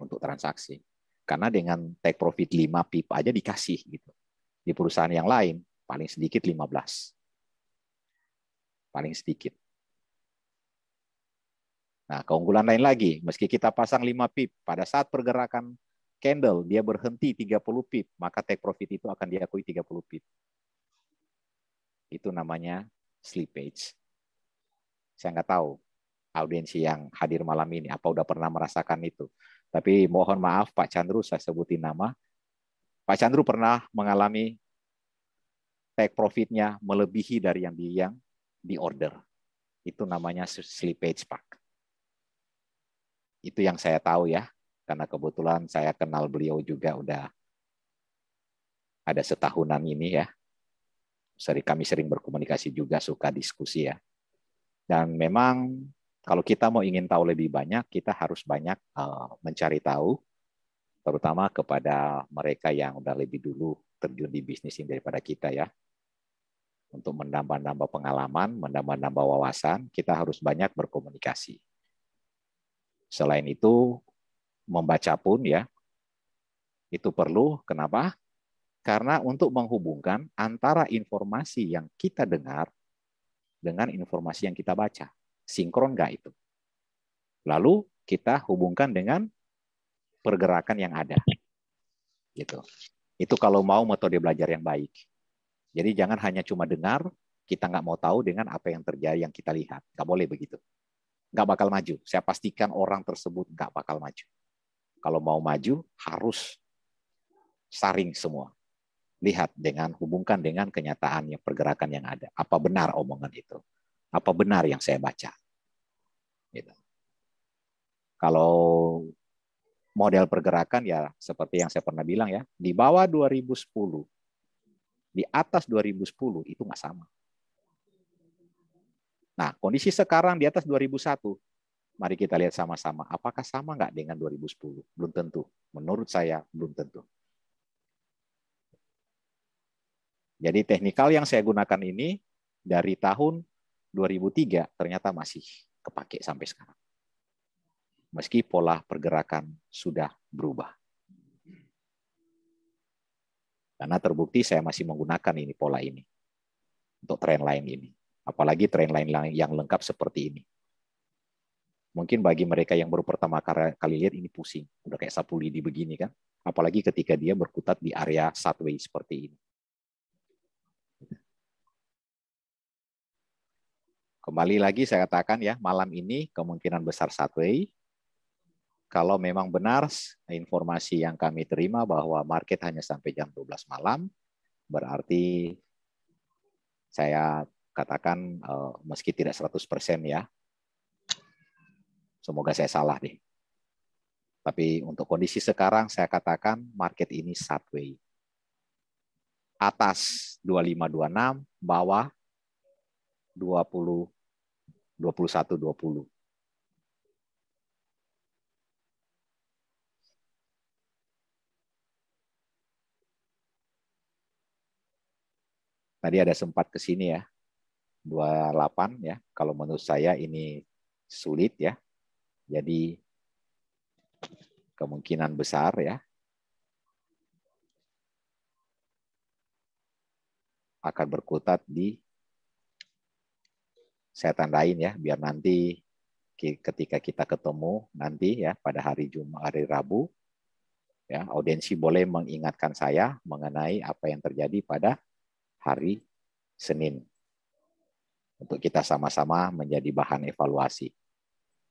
untuk transaksi. Karena dengan take profit 5 pip aja dikasih gitu. Di perusahaan yang lain paling sedikit 15. Paling sedikit. Nah, keunggulan lain lagi, meski kita pasang 5 pip, pada saat pergerakan candle dia berhenti 30 pip, maka take profit itu akan diakui 30 pip. Itu namanya slippage. Saya nggak tahu audiensi yang hadir malam ini apa udah pernah merasakan itu. Tapi mohon maaf Pak Chandru, saya sebutin nama. Pak Chandru pernah mengalami take profitnya melebihi dari yang di order. Itu namanya slippage, Pak. Itu yang saya tahu ya, karena kebetulan saya kenal beliau juga udah ada setahunan ini ya. Kami sering berkomunikasi juga, suka diskusi ya. Dan memang kalau kita mau ingin tahu lebih banyak, kita harus banyak mencari tahu, terutama kepada mereka yang udah lebih dulu terjun di bisnis ini daripada kita ya. Untuk menambah-nambah pengalaman, menambah-nambah wawasan, kita harus banyak berkomunikasi. Selain itu, membaca pun ya, itu perlu. Kenapa? Karena untuk menghubungkan antara informasi yang kita dengar dengan informasi yang kita baca. Sinkron nggak itu? Lalu kita hubungkan dengan pergerakan yang ada. Gitu. Itu kalau mau metode belajar yang baik. Jadi jangan hanya cuma dengar, kita nggak mau tahu dengan apa yang terjadi yang kita lihat. Nggak boleh begitu. Nggak bakal maju. Saya pastikan orang tersebut nggak bakal maju. Kalau mau maju, harus saring semua. Lihat hubungkan dengan kenyataan yang pergerakan yang ada. Apa benar omongan itu? Apa benar yang saya baca? Gitu. Kalau model pergerakan ya seperti yang saya pernah bilang ya, di bawah 2010 di atas 2010 itu nggak sama. Nah, kondisi sekarang di atas 2001, mari kita lihat sama-sama. Apakah sama nggak dengan 2010? Belum tentu. Menurut saya, belum tentu. Jadi teknikal yang saya gunakan ini dari tahun 2003 ternyata masih kepake sampai sekarang. Meski pola pergerakan sudah berubah. Karena terbukti saya masih menggunakan ini pola ini untuk trendline ini. Apalagi trendline yang lengkap seperti ini. Mungkin bagi mereka yang baru pertama kali lihat ini pusing. Udah kayak sapu lidi begini kan. Apalagi ketika dia berkutat di area sideways seperti ini. Kembali lagi saya katakan ya, malam ini kemungkinan besar sideways. Kalau memang benar informasi yang kami terima bahwa market hanya sampai jam 12 malam, berarti saya katakan meski tidak 100% ya, semoga saya salah deh. Tapi untuk kondisi sekarang saya katakan market ini sideways. Atas 2526, bawah 20 2120. Tadi ada sempat ke sini ya. 28 ya. Kalau menurut saya ini sulit ya. Jadi kemungkinan besar ya akan berkutat di, saya tandain ya, biar nanti ketika kita ketemu nanti ya pada hari Jumat, hari Rabu ya, audiensi boleh mengingatkan saya mengenai apa yang terjadi pada hari Senin untuk kita sama-sama menjadi bahan evaluasi.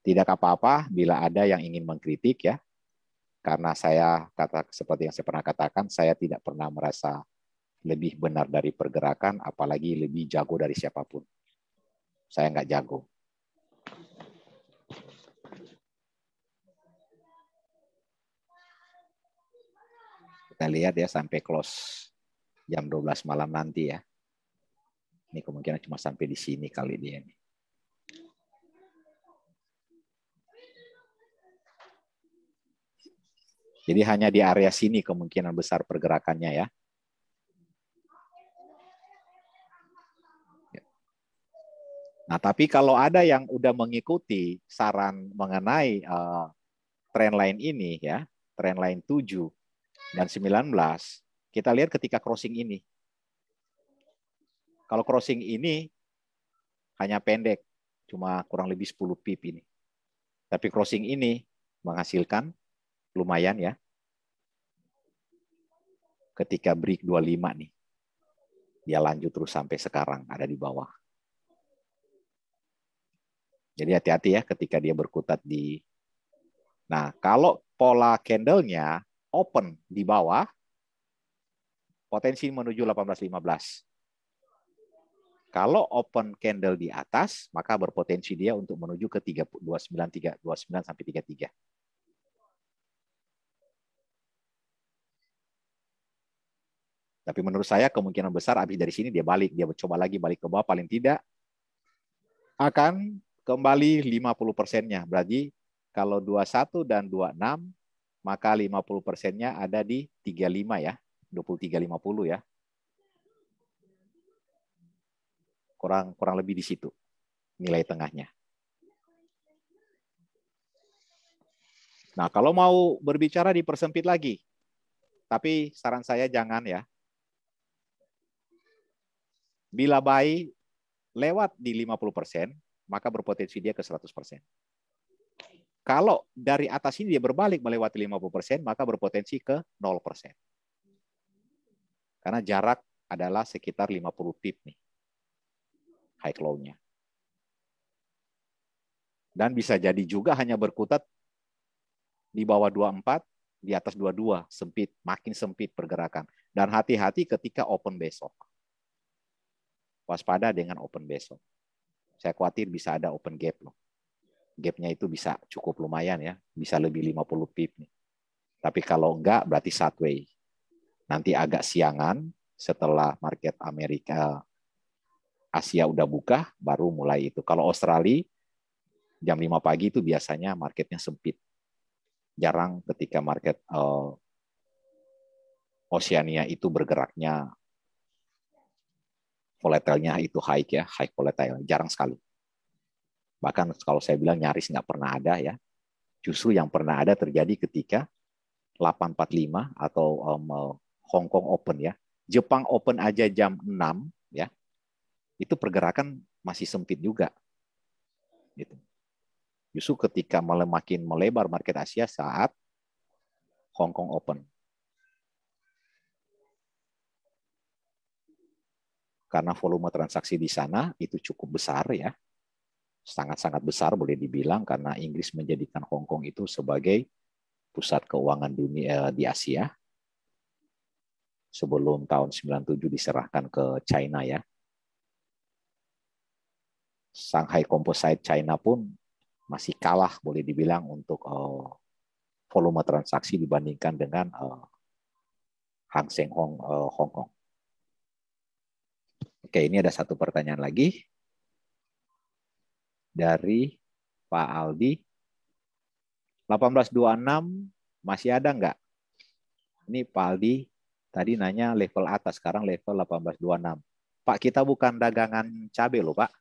Tidak apa-apa bila ada yang ingin mengkritik ya, karena saya seperti yang saya pernah katakan, saya tidak pernah merasa lebih benar dari pergerakan, apalagi lebih jago dari siapapun. Saya nggak jago. Kita lihat ya sampai close jam 12 malam nanti ya. Ini kemungkinan cuma sampai di sini kali dia ini. Jadi hanya di area sini kemungkinan besar pergerakannya ya. Nah, tapi kalau ada yang udah mengikuti saran mengenai trendline ini ya, trendline 7 dan 19, kita lihat ketika crossing ini. Kalau crossing ini hanya pendek, cuma kurang lebih 10 pip ini. Tapi crossing ini menghasilkan lumayan ya. Ketika break 25 nih, dia lanjut terus sampai sekarang ada di bawah. Jadi hati-hati ya ketika dia berkutat di. Nah, kalau pola candle-nya open di bawah, potensi menuju 18.15. Kalau open candle di atas, maka berpotensi dia untuk menuju ke 29 sampai 33. Tapi menurut saya kemungkinan besar habis dari sini dia balik, dia coba lagi balik ke bawah, paling tidak akan kembali 50%-nya. Berarti kalau 21 dan 26, maka 50%-nya ada di 35 ya, 23.50 ya. Kurang lebih di situ nilai tengahnya. Nah, kalau mau berbicara dipersempit lagi. Tapi saran saya jangan ya. Bila buy lewat di 50%, maka berpotensi dia ke 100%. Kalau dari atas ini dia berbalik melewati 50%, maka berpotensi ke 0%. Karena jarak adalah sekitar 50 pip nih. High low-nya. Dan bisa jadi juga hanya berkutat di bawah 24, di atas 22, sempit, makin sempit pergerakan. Dan hati-hati ketika open besok. Waspada dengan open besok. Saya khawatir bisa ada open gap loh. Gapnya itu bisa cukup lumayan ya, bisa lebih 50 pip nih. Tapi kalau enggak berarti sideways. Nanti agak siangan Setelah market Amerika, Asia udah buka, baru mulai itu. Kalau Australia, jam 5 pagi itu biasanya marketnya sempit. Jarang ketika market Oceania itu bergeraknya, volatilnya itu high volatile. Jarang sekali. Bahkan kalau saya bilang nyaris nggak pernah ada ya. Justru yang pernah ada terjadi ketika 8.45 atau Hong Kong Open ya. Jepang Open aja jam 6 ya. Itu pergerakan masih sempit juga. Gitu. Justru ketika makin melebar market Asia saat Hong Kong Open. Karena volume transaksi di sana itu cukup besar ya. Sangat-sangat besar boleh dibilang karena Inggris menjadikan Hong Kong itu sebagai pusat keuangan dunia di Asia. Sebelum tahun 97 diserahkan ke China ya. Shanghai Composite China pun masih kalah boleh dibilang untuk volume transaksi dibandingkan dengan Hang Seng Hong Kong. Oke, ini ada satu pertanyaan lagi dari Pak Aldi. 1826 masih ada nggak? Ini Pak Aldi tadi nanya level atas, sekarang level 1826. Pak, kita bukan dagangan cabai loh Pak,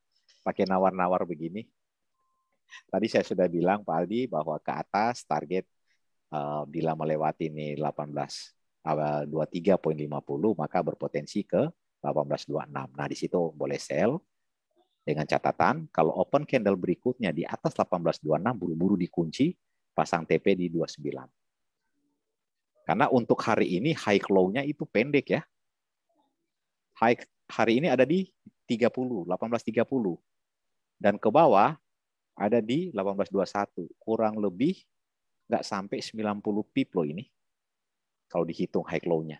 pakai nawar-nawar begini. Tadi saya sudah bilang Pak Aldi bahwa ke atas target bila melewati ini 23.50 maka berpotensi ke 1826. Nah, di situ boleh sell dengan catatan kalau open candle berikutnya di atas 1826 buru-buru dikunci, pasang TP di 29. Karena untuk hari ini high low-nya itu pendek ya. High hari ini ada di 30, 1830. Dan ke bawah ada di 1821. Kurang lebih nggak sampai 90 pip loh ini. Kalau dihitung high low-nya.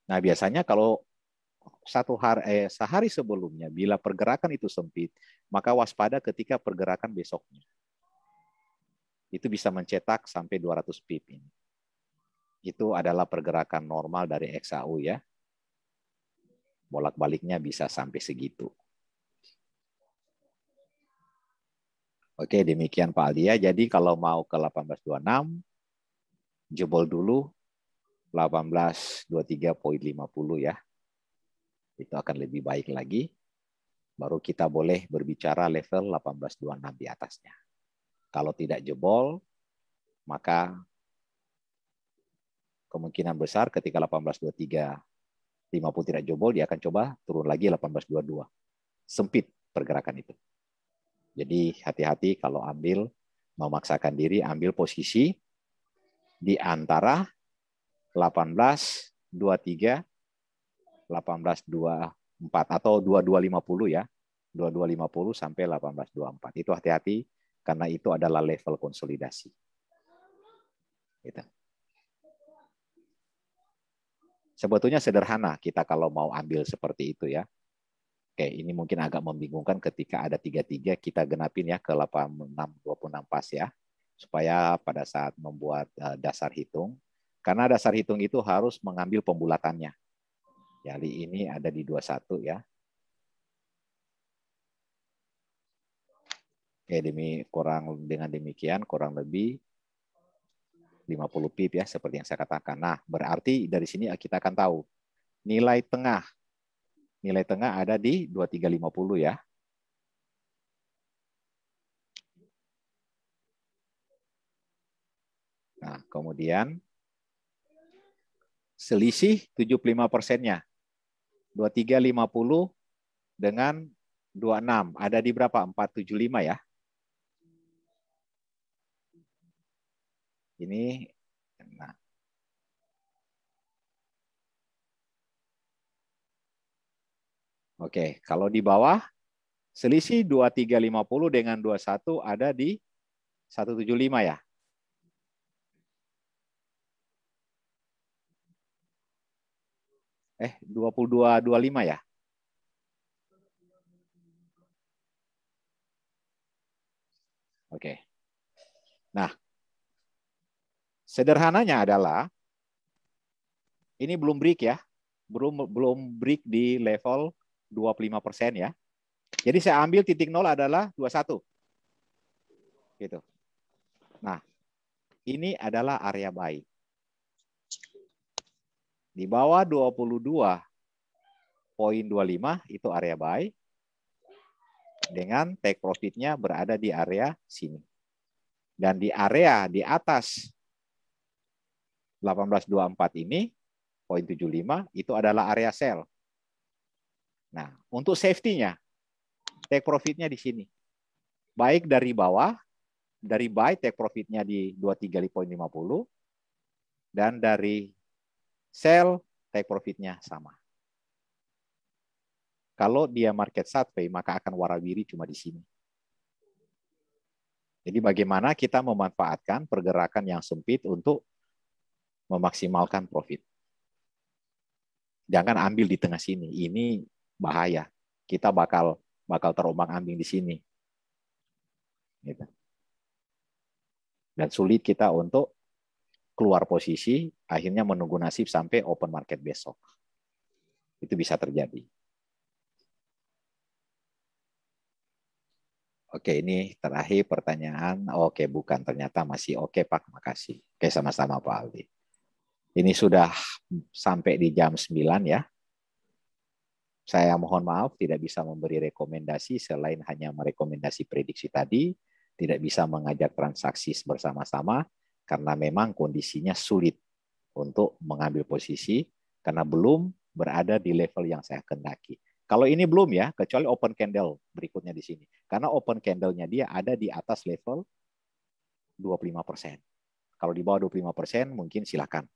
Nah, biasanya kalau sehari sebelumnya, bila pergerakan itu sempit, maka waspada ketika pergerakan besoknya. Itu bisa mencetak sampai 200 pip ini. Itu adalah pergerakan normal dari XAU ya. Bolak-baliknya bisa sampai segitu. Oke, demikian Pak Aldi ya. Jadi kalau mau ke 1826, jebol dulu 1823.50 ya. Itu akan lebih baik lagi. Baru kita boleh berbicara level 1826 di atasnya. Kalau tidak jebol, maka kemungkinan besar ketika 1823.50 tidak jebol, dia akan coba turun lagi 1822. Sempit pergerakan itu. Jadi hati-hati kalau memaksakan diri, ambil posisi di antara 1823, 1824 atau 2250 ya. 2250 sampai 1824. Itu hati-hati karena itu adalah level konsolidasi. Gitu. Sebetulnya sederhana kita kalau mau ambil seperti itu ya. Oke, ini mungkin agak membingungkan ketika ada 33 kita genapin ya ke 8626 pas ya. Supaya pada saat membuat dasar hitung, karena dasar hitung itu harus mengambil pembulatannya. Jadi ini ada di 21 ya. Oke, dengan demikian kurang lebih 50 pip ya seperti yang saya katakan. Nah, berarti dari sini kita akan tahu nilai tengah ada di 2350 ya. Nah, kemudian selisih 75%-nya. 2350 dengan 26 ada di berapa? 475 ya. Ini nah. Oke, kalau di bawah selisih 2350 dengan 21 ada di 175 ya. Eh, 2225 ya. Oke. Nah, sederhananya adalah ini belum break ya. belum break di level 25% ya. Jadi saya ambil titik nol adalah 21. Gitu. Nah, ini adalah area buy. Di bawah 22.25 itu area buy. Dengan take profitnya berada di area sini. Dan di area di atas 1824 ini, 0.75 itu adalah area sell. Nah, untuk safety-nya, take profit-nya di sini. Baik dari bawah, dari buy take profit-nya di 23.50, dan dari sell take profit-nya sama. Kalau dia market sideways, maka akan warawiri cuma di sini. Jadi bagaimana kita memanfaatkan pergerakan yang sempit untuk memaksimalkan profit. Jangan ambil di tengah sini. Ini bahaya. Kita bakal terombang-ambing di sini. Gitu. Dan sulit kita untuk keluar posisi, akhirnya menunggu nasib sampai open market besok. Itu bisa terjadi. Oke, ini terakhir pertanyaan. Oke, bukan. Ternyata masih oke, Pak. Makasih. Oke, sama-sama, Pak Aldi. Ini sudah sampai di jam 9 ya. Saya mohon maaf tidak bisa memberi rekomendasi selain hanya merekomendasi prediksi tadi. Tidak bisa mengajak transaksi bersama-sama karena memang kondisinya sulit untuk mengambil posisi karena belum berada di level yang saya kendaki. Kalau ini belum ya, kecuali open candle berikutnya di sini. Karena open candle-nya dia ada di atas level 25%. Kalau di bawah 25% mungkin silakan.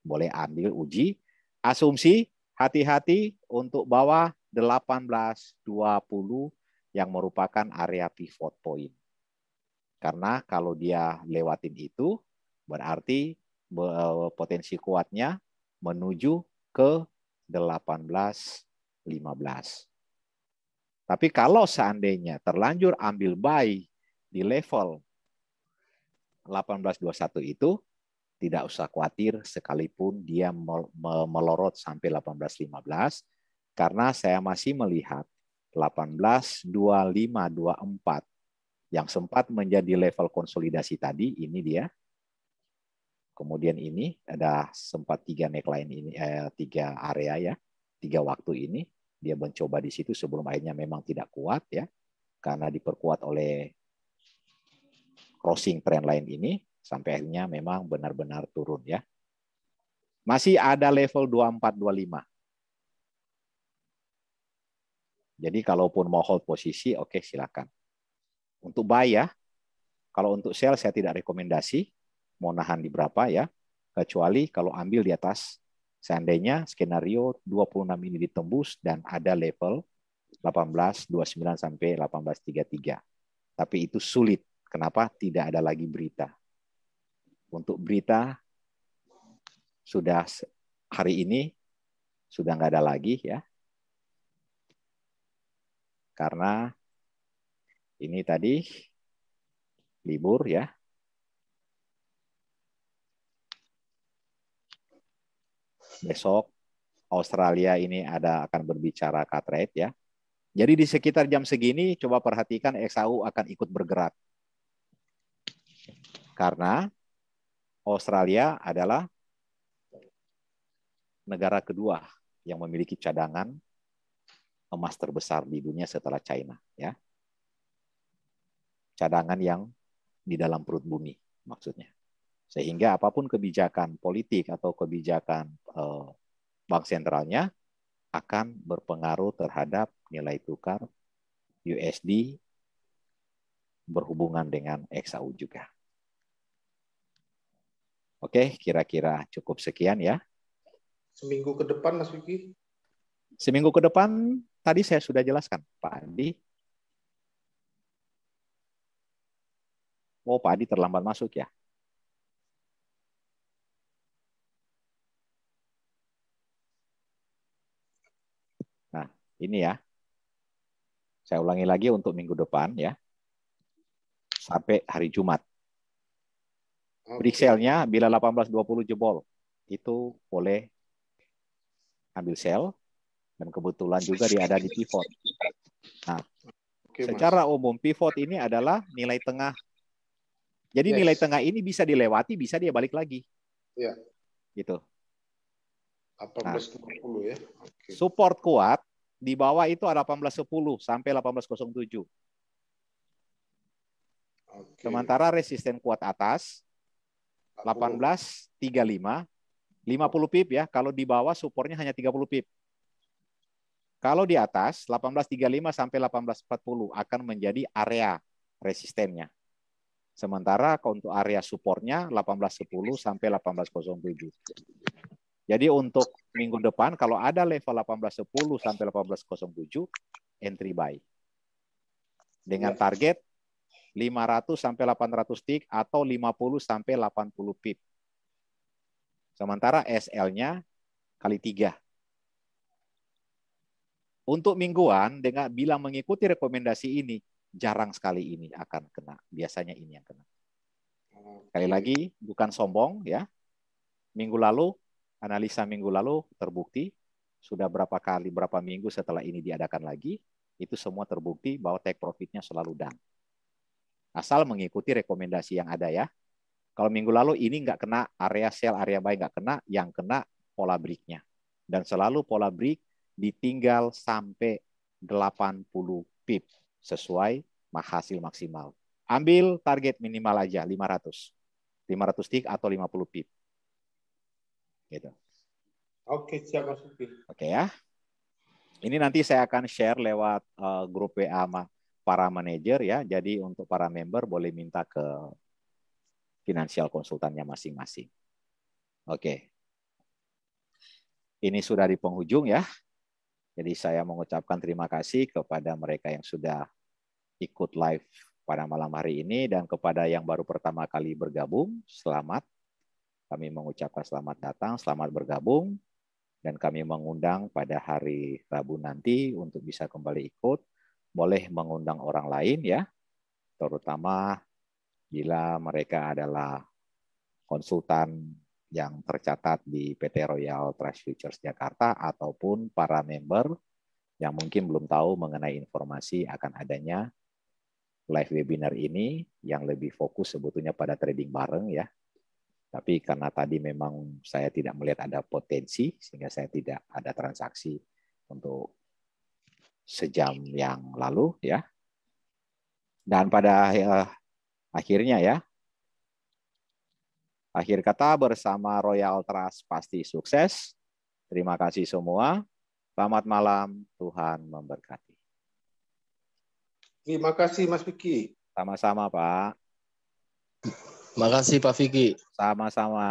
Boleh ambil uji. Asumsi hati-hati untuk bawah 18.20 yang merupakan area pivot point. Karena kalau dia lewatin itu, berarti potensi kuatnya menuju ke 18.15. Tapi kalau seandainya terlanjur ambil buy di level 18.21 itu, tidak usah khawatir sekalipun dia melorot sampai 18.15, karena saya masih melihat 18.2524 yang sempat menjadi level konsolidasi tadi, ini dia. Kemudian ini ada sempat 3 neckline ini, 3 area ya, 3 waktu ini dia mencoba di situ sebelum akhirnya memang tidak kuat ya, karena diperkuat oleh crossing trend line ini sampai akhirnya memang benar-benar turun ya. Masih ada level 2425. Jadi kalaupun mau hold posisi, oke silakan. Untuk buy ya, kalau untuk sell saya tidak rekomendasi, mau nahan di berapa ya, kecuali kalau ambil di atas, seandainya skenario 26 ini ditembus dan ada level 18.29 sampai 18.33. Tapi itu sulit. Kenapa? Tidak ada lagi berita. Untuk berita, sudah hari ini, sudah nggak ada lagi ya. Karena ini tadi libur ya. Besok Australia ini akan berbicara cut rate ya. Jadi di sekitar jam segini coba perhatikan XAU akan ikut bergerak. Karena Australia adalah negara kedua yang memiliki cadangan emas terbesar di dunia setelah China ya. Cadangan yang di dalam perut bumi maksudnya. Sehingga apapun kebijakan politik atau kebijakan bank sentralnya akan berpengaruh terhadap nilai tukar USD berhubungan dengan XAU juga. Oke, kira-kira cukup sekian ya. Seminggu ke depan, Mas Vicky. Seminggu ke depan tadi saya sudah jelaskan, Pak Adi. Oh, Pak Adi terlambat masuk ya. Nah, ini ya. Saya ulangi lagi untuk minggu depan ya. Sampai hari Jumat. Break sale-nya bila 18.20 jebol, itu boleh ambil sell, dan kebetulan juga dia ada di pivot. Nah, secara umum pivot ini adalah nilai tengah. Jadi nilai tengah ini bisa dilewati, bisa dia balik lagi. Ya. Gitu. 18.20 ya. Okay. Support kuat di bawah itu ada 18.10 sampai 18.07. Okay. Sementara resisten kuat atas 18.35, 50 pip ya. Kalau di bawah supportnya hanya 30 pip. Kalau di atas 18.35 sampai 18.40 akan menjadi area resistennya. Sementara untuk area supportnya 18.10 sampai 18.07. Jadi untuk minggu depan kalau ada level 18.10 sampai 18.07 entry buy. Dengan target 500 sampai 800 tick atau 50 sampai 80 pip. Sementara SL-nya kali 3. Untuk mingguan dengan bila mengikuti rekomendasi ini jarang sekali ini akan kena. Biasanya ini yang kena. Sekali lagi bukan sombong ya. Analisa minggu lalu terbukti sudah berapa minggu setelah ini diadakan lagi, itu semua terbukti bahwa take profitnya selalu down. Asal mengikuti rekomendasi yang ada ya. Kalau minggu lalu ini nggak kena area sell, area buy nggak kena, yang kena pola break-nya. Dan selalu pola break ditinggal sampai 80 pip sesuai hasil maksimal. Ambil target minimal aja 500. 500 tick atau 50 pip. Gitu. Oke, siap Mas Upi. Oke ya. Ini nanti saya akan share lewat grup WA para manajer ya. Jadi untuk para member boleh minta ke finansial konsultannya masing-masing. Oke. Ini sudah di penghujung ya. Jadi saya mengucapkan terima kasih kepada mereka yang sudah ikut live pada malam hari ini dan kepada yang baru pertama kali bergabung, selamat. Kami mengucapkan selamat datang, selamat bergabung, dan kami mengundang pada hari Rabu nanti untuk bisa kembali ikut. Boleh mengundang orang lain ya, terutama bila mereka adalah konsultan yang tercatat di PT Royal Trust Futures Jakarta ataupun para member yang mungkin belum tahu mengenai informasi akan adanya live webinar ini yang lebih fokus sebetulnya pada trading bareng ya. Tapi karena tadi memang saya tidak melihat ada potensi, sehingga saya tidak ada transaksi untuk sejam yang lalu ya. Dan pada akhirnya ya, akhir kata bersama Royal Trust pasti sukses. Terima kasih semua. Selamat malam, Tuhan memberkati. Terima kasih Mas Vicky. Sama-sama Pak. Makasih Pak Vicky. Sama-sama.